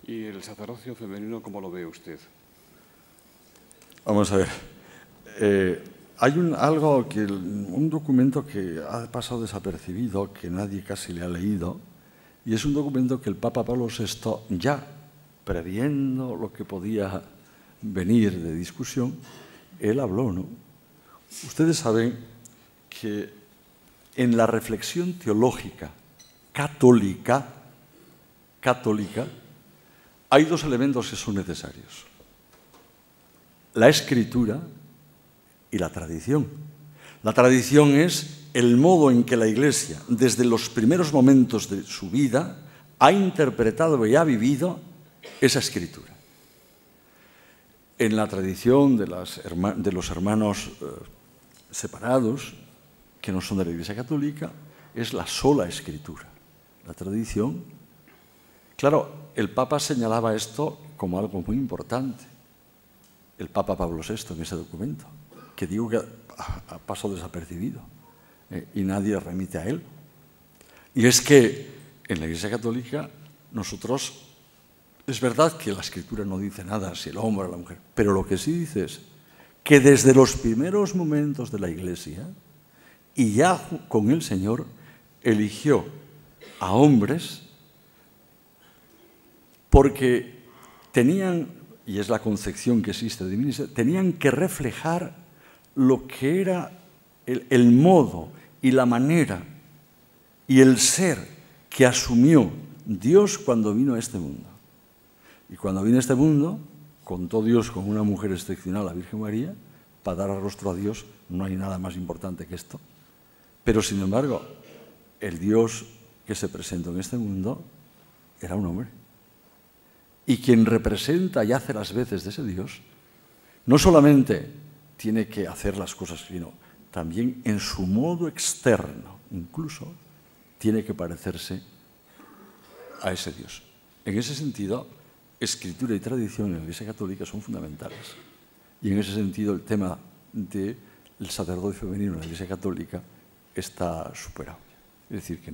Speaker 1: ¿Y el sacerdocio femenino cómo lo ve usted?
Speaker 3: Vamos a ver. Hay un documento que ha pasado desapercibido, que nadie casi le ha leído, y es un documento que el Papa Pablo VI, ya previendo lo que podía venir de discusión, él habló, ¿no? Ustedes saben que en la reflexión teológica católica, hay dos elementos que son necesarios: la escritura y la tradición. La tradición es el modo en que la Iglesia, desde los primeros momentos de su vida, ha interpretado y ha vivido esa escritura. En la tradición de los hermanos separados, que no son de la Iglesia católica, es la sola escritura. La tradición. Claro, el Papa señalaba esto como algo muy importante. El Papa Pablo VI en ese documento, que digo que pasó desapercibido y nadie remite a él. Y es que en la Iglesia católica nosotros, es verdad que la Escritura no dice nada si el hombre o la mujer, pero lo que sí dice es que desde los primeros momentos de la Iglesia, y ya con el Señor, eligió a hombres porque tenían, y es la concepción que existe de ministerio, tenían que reflejar lo que era el modo y la manera y el ser que asumió Dios cuando vino a este mundo. Y cuando vino a este mundo, contó Dios con una mujer excepcional, la Virgen María, para dar rostro a Dios. No hay nada más importante que esto. Pero, sin embargo, el Dios que se presentó en este mundo era un hombre. Y quien representa y hace las veces de ese Dios, no solamente tiene que hacer las cosas, sino también en su modo externo, incluso, tiene que parecerse a ese Dios. En ese sentido, escritura y tradición en la Iglesia católica son fundamentales. Y en ese sentido, el tema del sacerdocio femenino en la Iglesia católica está superado. Es decir, que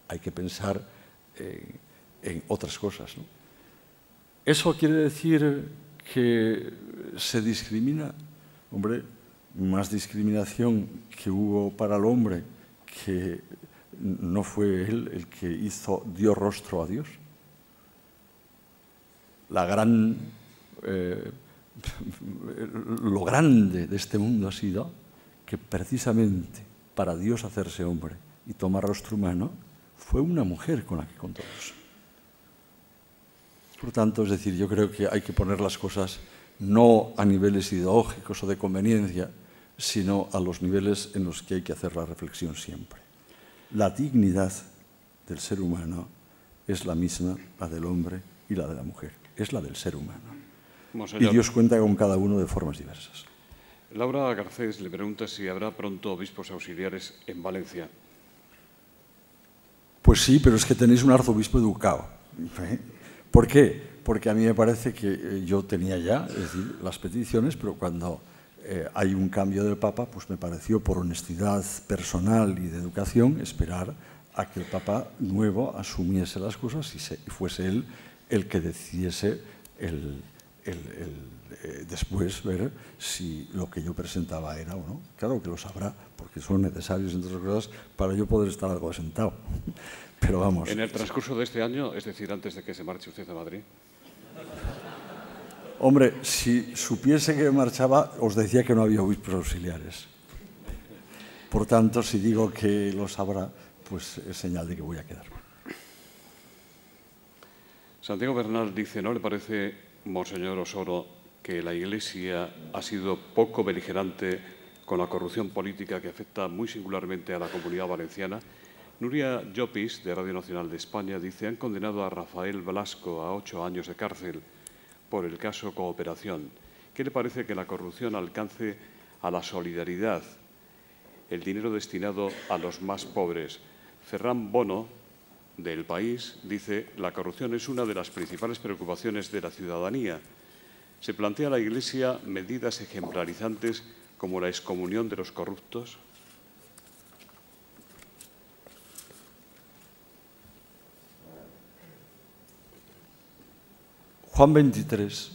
Speaker 3: hay que pensar en otras cosas, ¿no? ¿Eso quiere decir que se discrimina? Hombre, más discriminación que hubo para el hombre, que no fue él el que dio rostro a Dios. Lo grande de este mundo ha sido que precisamente para Dios hacerse hombre y tomar rostro humano, fue una mujer con la que contó Dios. Por tanto, es decir, yo creo que hay que poner las cosas no a niveles ideológicos o de conveniencia, sino a los niveles en los que hay que hacer la reflexión siempre. La dignidad del ser humano es la misma, la del hombre y la de la mujer. Es la del ser humano.
Speaker 1: Monseñor,
Speaker 3: y Dios cuenta con cada uno de formas diversas.
Speaker 1: Laura Garcés le pregunta si habrá pronto obispos auxiliares en Valencia.
Speaker 3: Pues sí, pero es que tenéis un arzobispo educado. ¿Por qué? Porque a mí me parece que yo tenía ya, es decir, las peticiones, pero cuando hay un cambio del Papa, pues me pareció, por honestidad personal y de educación, esperar a que el Papa nuevo asumiese las cosas y fuese él el que decidiese después ver si lo que yo presentaba era o no. Claro que lo sabrá, porque son necesarios, entre otras cosas, para yo poder estar algo sentado. Pero vamos.
Speaker 1: En el transcurso de este año, es decir, antes de que se marche usted a Madrid.
Speaker 3: Hombre, si supiese que marchaba, os decía que no había obispos auxiliares. Por tanto, si digo que lo sabrá, pues es señal de que voy a quedar.
Speaker 1: Santiago Bernal dice, ¿no le parece, Monseñor Osoro, que la Iglesia ha sido poco beligerante con la corrupción política que afecta muy singularmente a la Comunidad Valenciana? Nuria Llopis, de Radio Nacional de España, dice, han condenado a Rafael Blasco a 8 años de cárcel por el caso Cooperación. ¿Qué le parece que la corrupción alcance a la solidaridad el dinero destinado a los más pobres. Ferran Bono, del País, dice: la corrupción es una de las principales preocupaciones de la ciudadanía. ¿Se plantea la Iglesia medidas ejemplarizantes como la excomunión de los corruptos?
Speaker 3: Juan 23,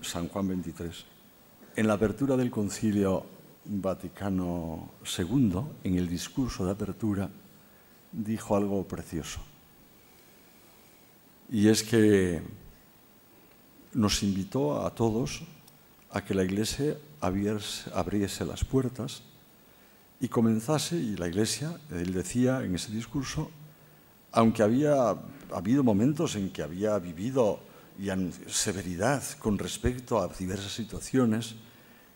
Speaker 3: San Juan 23, en la apertura del Concilio Vaticano II, en el discurso de apertura, dijo algo precioso. Y es que nos invitó a todos a que la Iglesia abriese las puertas y comenzase, y la Iglesia, él decía en ese discurso, aunque había habido momentos en que había vivido severidad con respecto a diversas situaciones,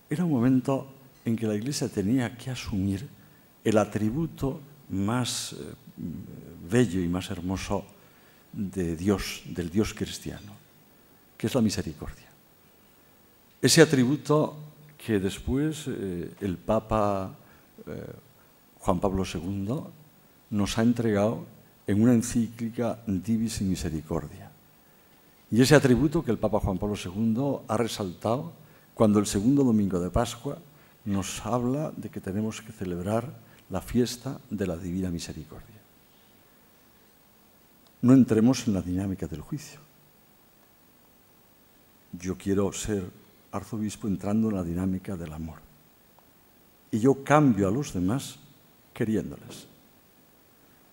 Speaker 3: era un momento en que la Iglesia tenía que asumir el atributo más bello y más hermoso de Dios, del Dios cristiano, que es la misericordia. Ese atributo que después el Papa Juan Pablo II nos ha entregado en una encíclica Divis Misericordia. Y ese atributo que el Papa Juan Pablo II ha resaltado cuando el segundo domingo de Pascua nos habla de que tenemos que celebrar la fiesta de la Divina Misericordia. No entremos en la dinámica del juicio. Yo quiero ser arzobispo entrando en la dinámica del amor. Y yo cambio a los demás queriéndoles.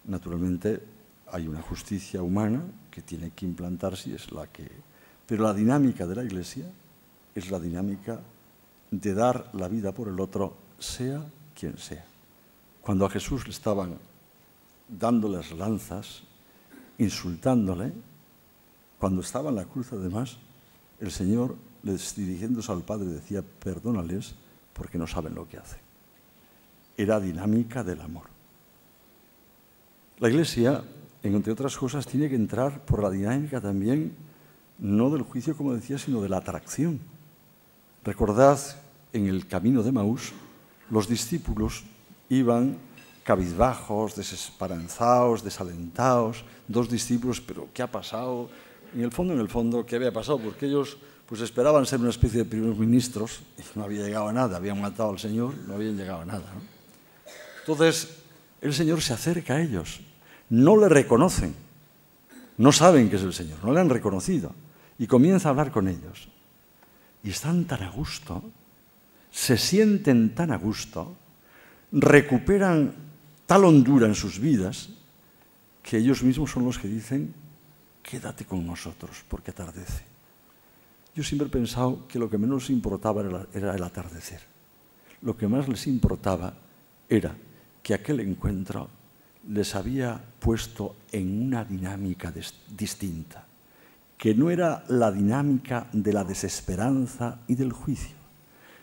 Speaker 3: Naturalmente, hay una justicia humana que tiene que implantarse y es la que... Pero la dinámica de la Iglesia es la dinámica de dar la vida por el otro, sea quien sea. Cuando a Jesús le estaban dando las lanzas, insultándole, cuando estaba en la cruz además, el Señor, dirigiéndose al Padre, decía: perdónales porque no saben lo que hacen. Era dinámica del amor. La Iglesia, entre otras cosas, tiene que entrar por la dinámica también, no del juicio, como decía, sino de la atracción. Recordad, en el camino de Maús, los discípulos iban cabizbajos, desesperanzados, desalentados, dos discípulos, pero ¿qué ha pasado? En el fondo, ¿qué había pasado? Porque ellos pues esperaban ser una especie de primeros ministros y no había llegado a nada, habían matado al Señor, no habían llegado a nada, ¿no? Entonces, el Señor se acerca a ellos, no le reconocen, no saben que es el Señor, no le han reconocido, y comienza a hablar con ellos. Y están tan a gusto, se sienten tan a gusto, recuperan tal hondura en sus vidas, que ellos mismos son los que dicen: quédate con nosotros, porque atardece. Yo siempre he pensado que lo que menos les importaba era el atardecer. Lo que más les importaba era que aquel encuentro les había puesto en una dinámica distinta, que no era la dinámica de la desesperanza y del juicio,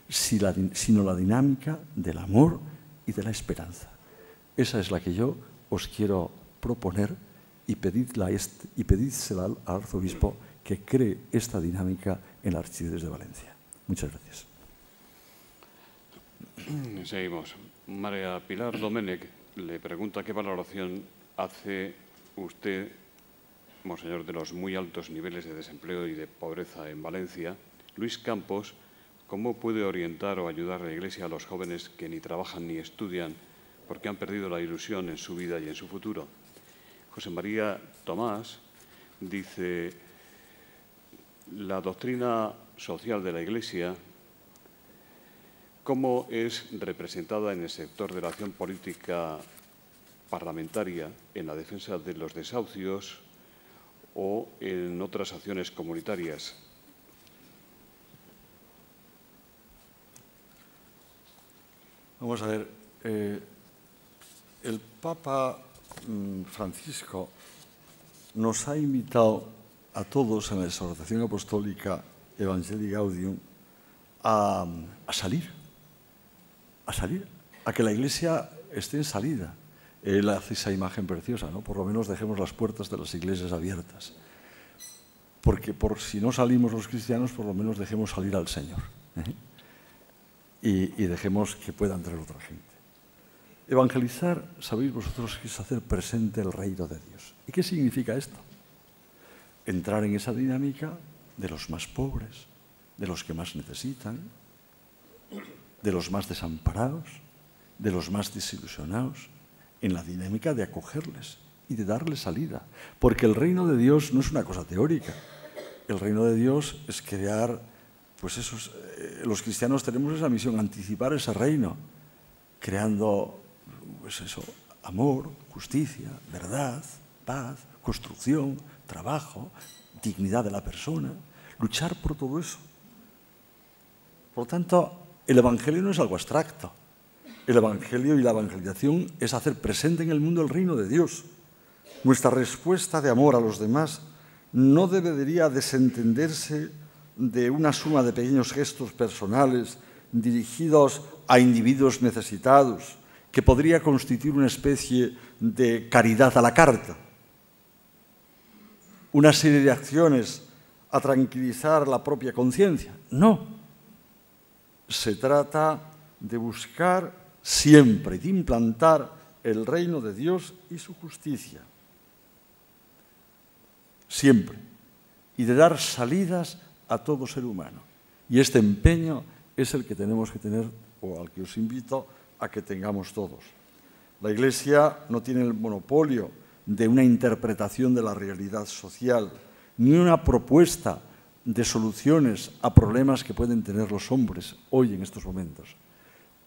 Speaker 3: sino la dinámica del amor y de la esperanza. Esa es la que yo os quiero proponer y pedídsela al arzobispo que cree esta dinámica en la Archidiócesis de Valencia. Muchas gracias.
Speaker 1: Seguimos. María Pilar Domenech le pregunta qué valoración hace usted, monseñor, de los muy altos niveles de desempleo y de pobreza en Valencia. Luis Campos, ¿cómo puede orientar o ayudar a la Iglesia a los jóvenes que ni trabajan ni estudian porque han perdido la ilusión en su vida y en su futuro? José María Tomás dice: la doctrina social de la Iglesia, ¿cómo es representada en el sector de la acción política parlamentaria, en la defensa de los desahucios o en otras acciones comunitarias?
Speaker 3: Vamos a ver, el Papa Francisco nos ha invitado a todos en la exhortación apostólica Evangelii Gaudium a salir, a que la Iglesia esté en salida. Él hace esa imagen preciosa, ¿no? Por lo menos dejemos las puertas de las iglesias abiertas. Porque si no salimos los cristianos, por lo menos dejemos salir al Señor. y dejemos que pueda entrar otra gente. Evangelizar, sabéis vosotros, que es hacer presente el reino de Dios. ¿Y qué significa esto? Entrar en esa dinámica de los más pobres, de los que más necesitan, de los más desamparados, de los más desilusionados, en la dinámica de acogerles y de darles salida. Porque el reino de Dios no es una cosa teórica. El reino de Dios es crear, pues esos, los cristianos tenemos esa misión, anticipar ese reino, creando, pues eso, amor, justicia, verdad, paz, construcción, trabajo, dignidad de la persona, luchar por todo eso. Por lo tanto, el Evangelio no es algo abstracto. El Evangelio y la evangelización es hacer presente en el mundo el reino de Dios. Nuestra respuesta de amor a los demás no debería desentenderse de una suma de pequeños gestos personales dirigidos a individuos necesitados, que podría constituir una especie de caridad a la carta. Una serie de acciones a tranquilizar la propia conciencia. No. Se trata de buscar siempre, de implantar el reino de Dios y su justicia. Siempre. Y de dar salidas a todo ser humano. Y este empeño es el que tenemos que tener, o al que os invito a que tengamos todos. La Iglesia no tiene el monopolio de una interpretación de la realidad social, ni una propuesta de soluciones a problemas que pueden tener los hombres hoy en estos momentos,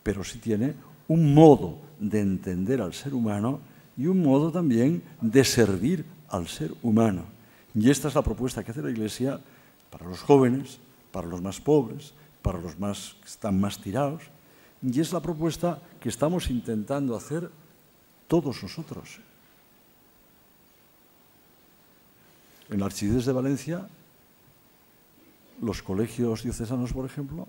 Speaker 3: pero sí tiene un modo de entender al ser humano y un modo también de servir al ser humano. Y esta es la propuesta que hace la Iglesia para los jóvenes, para los más pobres, para los más que están más tirados, y es la propuesta que estamos intentando hacer todos nosotros. En la Archidiócesis de Valencia, los colegios diocesanos, por ejemplo,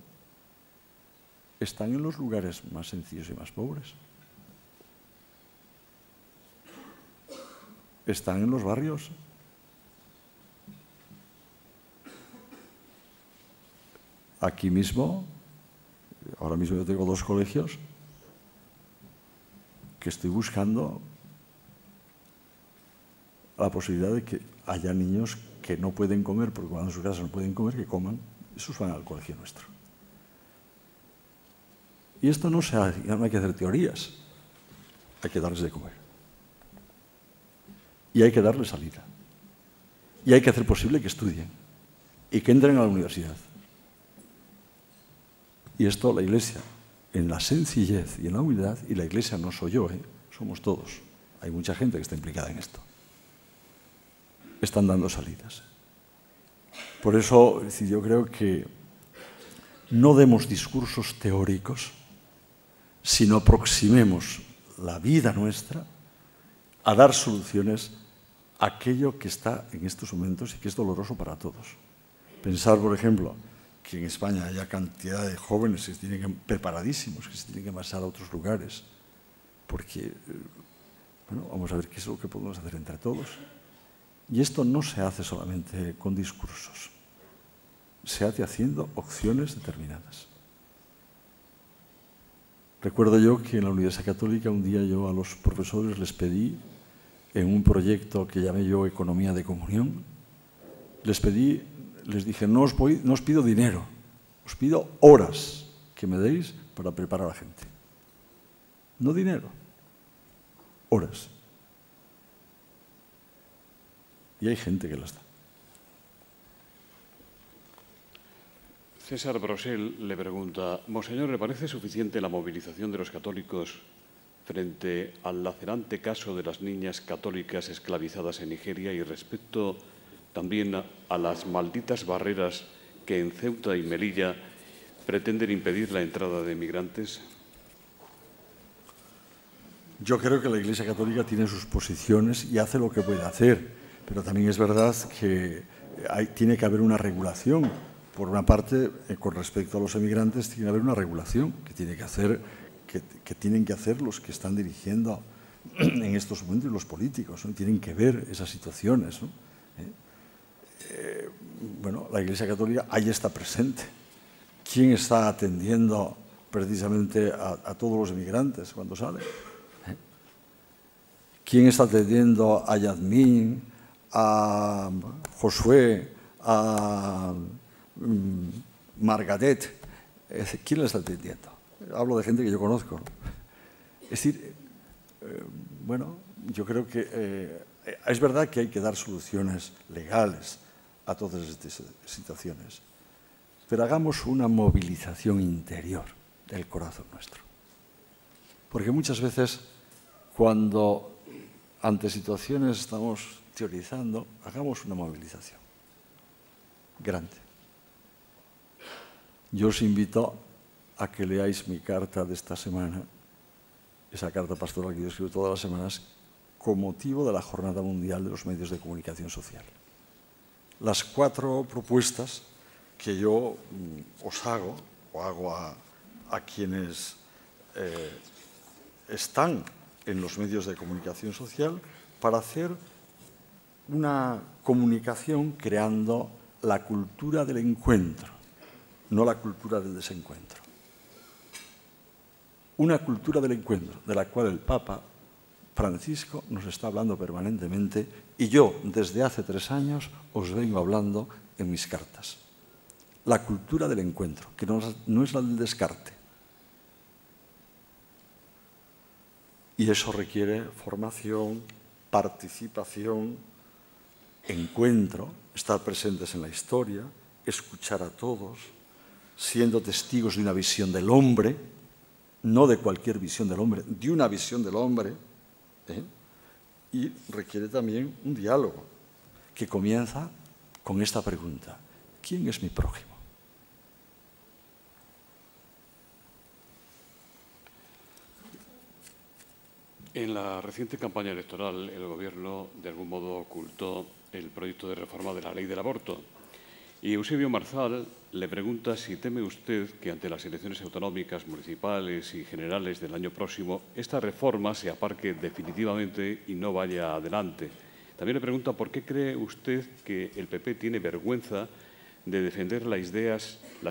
Speaker 3: están en los lugares más sencillos y más pobres. Están en los barrios. Aquí mismo, ahora mismo yo tengo 2 colegios que estoy buscando la posibilidad de que haya niños que no pueden comer, porque cuando en sus casas no pueden comer, que coman. Esos van al colegio nuestro. Y esto no hay que hacer teorías, hay que darles de comer. Y hay que darles salida. Y hay que hacer posible que estudien y que entren a la universidad. Y esto la Iglesia, en la sencillez y en la humildad, y la Iglesia no soy yo, somos todos. Hay mucha gente que está implicada en esto. Están dando salidas. Por eso, yo creo que no demos discursos teóricos, sino aproximemos la vida nuestra a dar soluciones a aquello que está en estos momentos y que es doloroso para todos. Pensar, por ejemplo, que en España haya cantidad de jóvenes que preparadísimos, que se tienen que pasar a otros lugares, porque, bueno, vamos a ver qué es lo que podemos hacer entre todos. Y esto no se hace solamente con discursos, se hace haciendo opciones determinadas. Recuerdo yo que en la Universidad Católica un día yo a los profesores les pedí, en un proyecto que llamé yo Economía de Comunión, les dije, no os pido dinero, os pido horas que me deis para preparar a la gente. No dinero, horas. Y hay gente que las da.
Speaker 1: César Brosel le pregunta, Monseñor, ¿le parece suficiente la movilización de los católicos frente al lacerante caso de las niñas católicas esclavizadas en Nigeria y respecto también a las malditas barreras que en Ceuta y Melilla pretenden impedir la entrada de migrantes?
Speaker 3: Yo creo que la Iglesia Católica tiene sus posiciones y hace lo que puede hacer, pero también es verdad que tiene que haber una regulación. Por una parte, con respecto a los emigrantes, tiene que haber una regulación que tienen que hacer los que están dirigiendo en estos momentos los políticos, ¿no? Tienen que ver esas situaciones, ¿no? Bueno, la Iglesia Católica ahí está presente. ¿Quién está atendiendo precisamente a todos los emigrantes cuando salen. ¿Quién está atendiendo a Yadmin, a Josué, a Margaret? ¿Quién le está atendiendo? Hablo de gente que yo conozco. Es decir, bueno, yo creo que es verdad que hay que dar soluciones legales a todas estas situaciones, pero hagamos una movilización interior del corazón nuestro. Porque muchas veces, cuando ante situaciones estamos teorizando, hagamos una movilización grande. Yo os invito a que leáis mi carta de esta semana, esa carta pastoral que yo escribo todas las semanas, con motivo de la Jornada Mundial de los Medios de Comunicación Social. Las 4 propuestas que yo os hago, o hago a quienes están en los medios de comunicación social, para hacer una comunicación creando la cultura del encuentro, no la cultura del desencuentro. Una cultura del encuentro, de la cual el Papa Francisco nos está hablando permanentemente, y yo, desde hace 3 años, os vengo hablando en mis cartas. La cultura del encuentro, que no es la del descarte. Y eso requiere formación, participación, encuentro, estar presentes en la historia, escuchar a todos, siendo testigos de una visión del hombre, no de cualquier visión del hombre, de una visión del hombre, y requiere también un diálogo que comienza con esta pregunta: ¿quién es mi prójimo?
Speaker 1: En la reciente campaña electoral, el Gobierno de algún modo ocultó el proyecto de reforma de la ley del aborto. Y Eusebio Marzal le pregunta si teme usted que ante las elecciones autonómicas, municipales y generales del año próximo, esta reforma se aparque definitivamente y no vaya adelante. También le pregunta por qué cree usted que el PP tiene vergüenza de defender las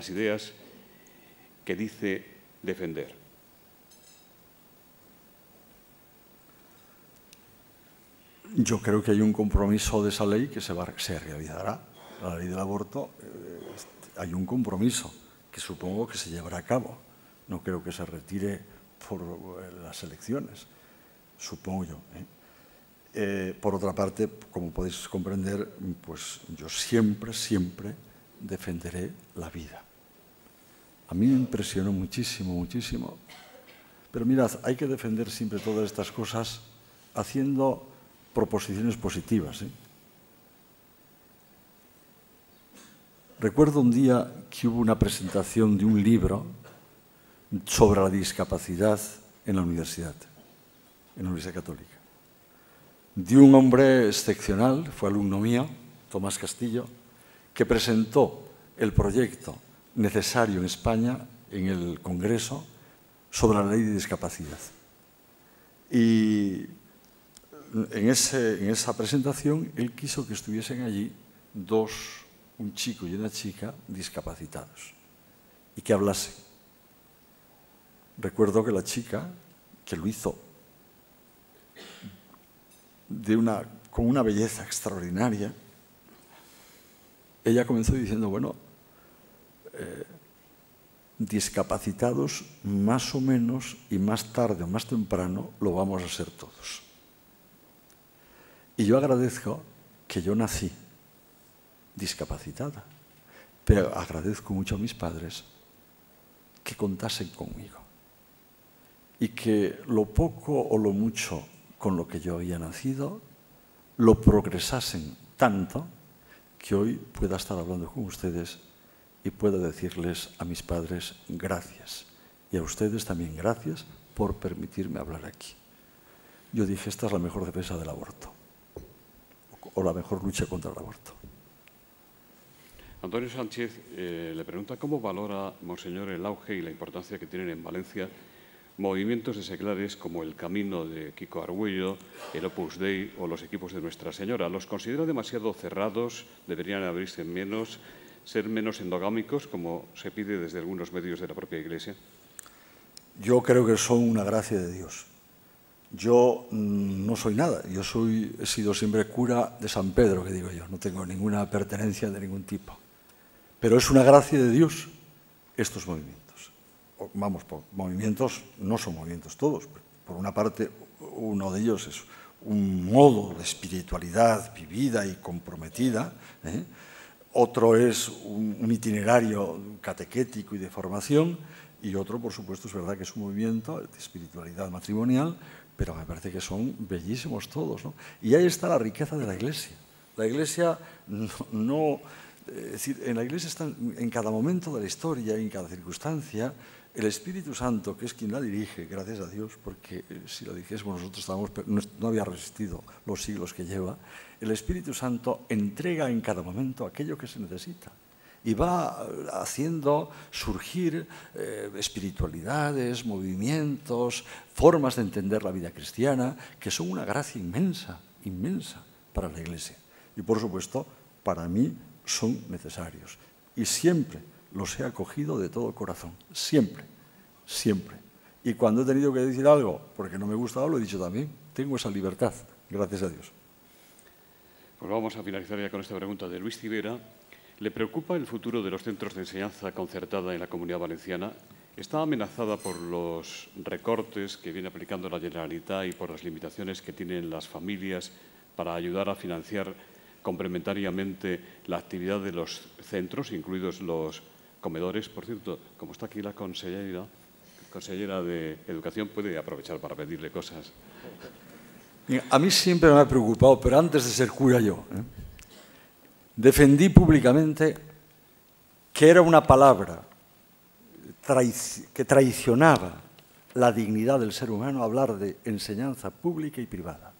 Speaker 1: ideas que dice defender.
Speaker 3: Yo creo que hay un compromiso de esa ley que se realizará. La ley del aborto, hay un compromiso que supongo que se llevará a cabo. No creo que se retire por las elecciones, supongo yo. Por otra parte, como podéis comprender, pues yo siempre defenderé la vida. A mí me impresionó muchísimo, muchísimo. Pero mirad, hay que defender siempre todas estas cosas haciendo proposiciones positivas. Recuerdo un día que hubo una presentación de un libro sobre la discapacidad en la Universidad Católica, de un hombre excepcional, fue alumno mío, Tomás Castillo, que presentó el proyecto necesario en España, en el Congreso, sobre la ley de discapacidad. Y en esa presentación, él quiso que estuviesen allí un chico y una chica discapacitados, y que hablasen. Recuerdo que la chica, que lo hizo con una belleza extraordinaria, ella comenzó diciendo, bueno, discapacitados más o menos, y más tarde o más temprano lo vamos a ser todos. Y yo agradezco que yo nací discapacitada, pero agradezco mucho a mis padres que contasen conmigo y que lo poco o lo mucho con lo que yo había nacido lo progresasen tanto que hoy pueda estar hablando con ustedes y pueda decirles a mis padres gracias, y a ustedes también gracias por permitirme hablar aquí. Yo dije, esta es la mejor defensa del aborto, o la mejor lucha contra el aborto.
Speaker 1: Antonio Sánchez le pregunta cómo valora, Monseñor, el auge y la importancia que tienen en Valencia movimientos de seglares como el Camino de Kiko Argüello, el Opus Dei o los equipos de Nuestra Señora. ¿Los considera demasiado cerrados? ¿Deberían abrirse menos, ser menos endogámicos, como se pide desde algunos medios de la propia Iglesia?
Speaker 3: yo creo que son una gracia de Dios. Yo no soy nada, he sido siempre cura de San Pedro, que digo yo, no tengo ninguna pertenencia de ningún tipo. Pero es una gracia de Dios estos movimientos. Vamos, movimientos no son movimientos todos. Por una parte, uno de ellos es un modo de espiritualidad vivida y comprometida, otro es un itinerario catequético y de formación, y otro, por supuesto, es verdad que es un movimiento de espiritualidad matrimonial, pero me parece que son bellísimos todos, ¿no? Y ahí está la riqueza de la Iglesia. La Iglesia es decir, en la Iglesia está en cada momento de la historia, en cada circunstancia, el Espíritu Santo, que es quien la dirige, gracias a Dios, porque si la dirigiésemos nosotros no había resistido los siglos que lleva, el Espíritu Santo entrega en cada momento aquello que se necesita y va haciendo surgir espiritualidades, movimientos, formas de entender la vida cristiana, que son una gracia inmensa, inmensa para la Iglesia. Y por supuesto, para mí son necesarios. Y siempre los he acogido de todo corazón, siempre, siempre. Y cuando he tenido que decir algo, porque no me gustaba, lo he dicho también. Tengo esa libertad, gracias a Dios.
Speaker 1: Pues vamos a finalizar ya con esta pregunta de Luis Civera. ¿Le preocupa el futuro de los centros de enseñanza concertada en la Comunidad Valenciana? ¿Está amenazada por los recortes que viene aplicando la Generalitat y por las limitaciones que tienen las familias para ayudar a financiar complementariamente la actividad de los centros, incluidos los comedores? Por cierto, como está aquí la consellera de Educación, puede aprovechar para pedirle cosas.
Speaker 3: A mí siempre me ha preocupado, pero antes de ser cura yo, defendí públicamente que era una palabra que traicionaba la dignidad del ser humano hablar de enseñanza pública y privada.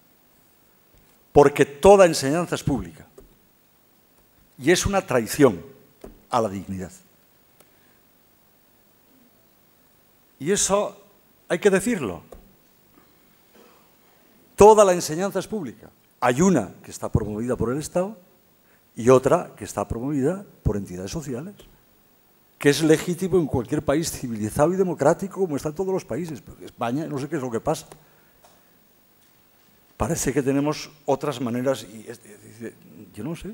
Speaker 3: Porque toda enseñanza es pública. Y es una traición a la dignidad. Y eso hay que decirlo. Toda la enseñanza es pública. Hay una que está promovida por el Estado y otra que está promovida por entidades sociales, que es legítimo en cualquier país civilizado y democrático como está en todos los países. Pero en España no sé qué es lo que pasa. Parece que tenemos otras maneras y yo no sé.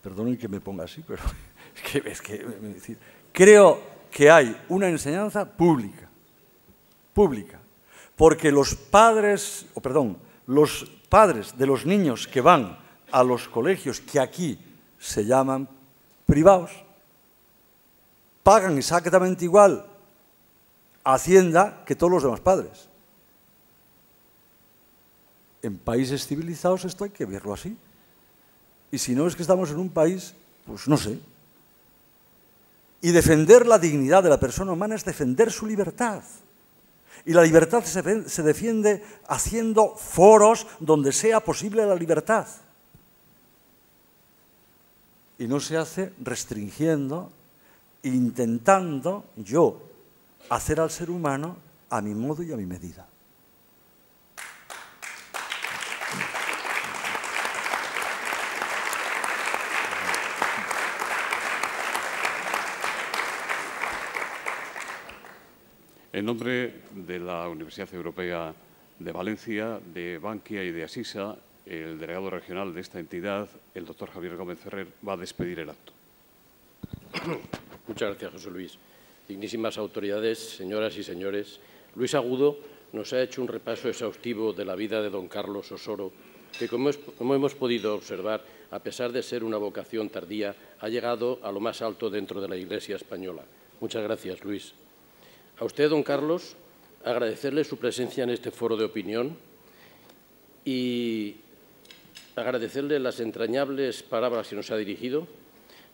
Speaker 3: Perdonen que me ponga así, pero creo que hay una enseñanza pública, porque los padres de los niños que van a los colegios que aquí se llaman privados, pagan exactamente igual a Hacienda que todos los demás padres. En países civilizados esto hay que verlo así. Y si no, es que estamos en un país, pues no sé. Y defender la dignidad de la persona humana es defender su libertad. Y la libertad se defiende haciendo foros donde sea posible la libertad. Y no se hace restringiendo, intentando yo hacer al ser humano a mi modo y a mi medida.
Speaker 1: En nombre de la Universidad Europea de Valencia, de Bankia y de Asisa, el delegado regional de esta entidad, el doctor Javier Gómez Ferrer, va a despedir el acto.
Speaker 4: Muchas gracias, José Luis. Dignísimas autoridades, señoras y señores, Luis Agudo nos ha hecho un repaso exhaustivo de la vida de don Carlos Osoro, que, como hemos podido observar, a pesar de ser una vocación tardía, ha llegado a lo más alto dentro de la Iglesia española. Muchas gracias, Luis. A usted, don Carlos, agradecerle su presencia en este foro de opinión y agradecerle las entrañables palabras que nos ha dirigido.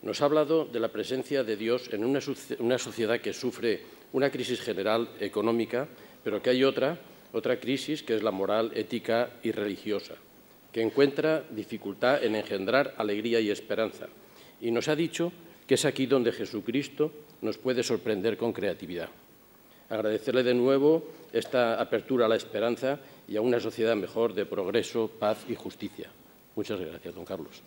Speaker 4: Nos ha hablado de la presencia de Dios en una sociedad que sufre una crisis general económica, pero que hay otra crisis, que es la moral, ética y religiosa, que encuentra dificultad en engendrar alegría y esperanza. Y nos ha dicho que es aquí donde Jesucristo nos puede sorprender con creatividad. Agradecerle de nuevo esta apertura a la esperanza y a una sociedad mejor de progreso, paz y justicia. Muchas gracias, don Carlos.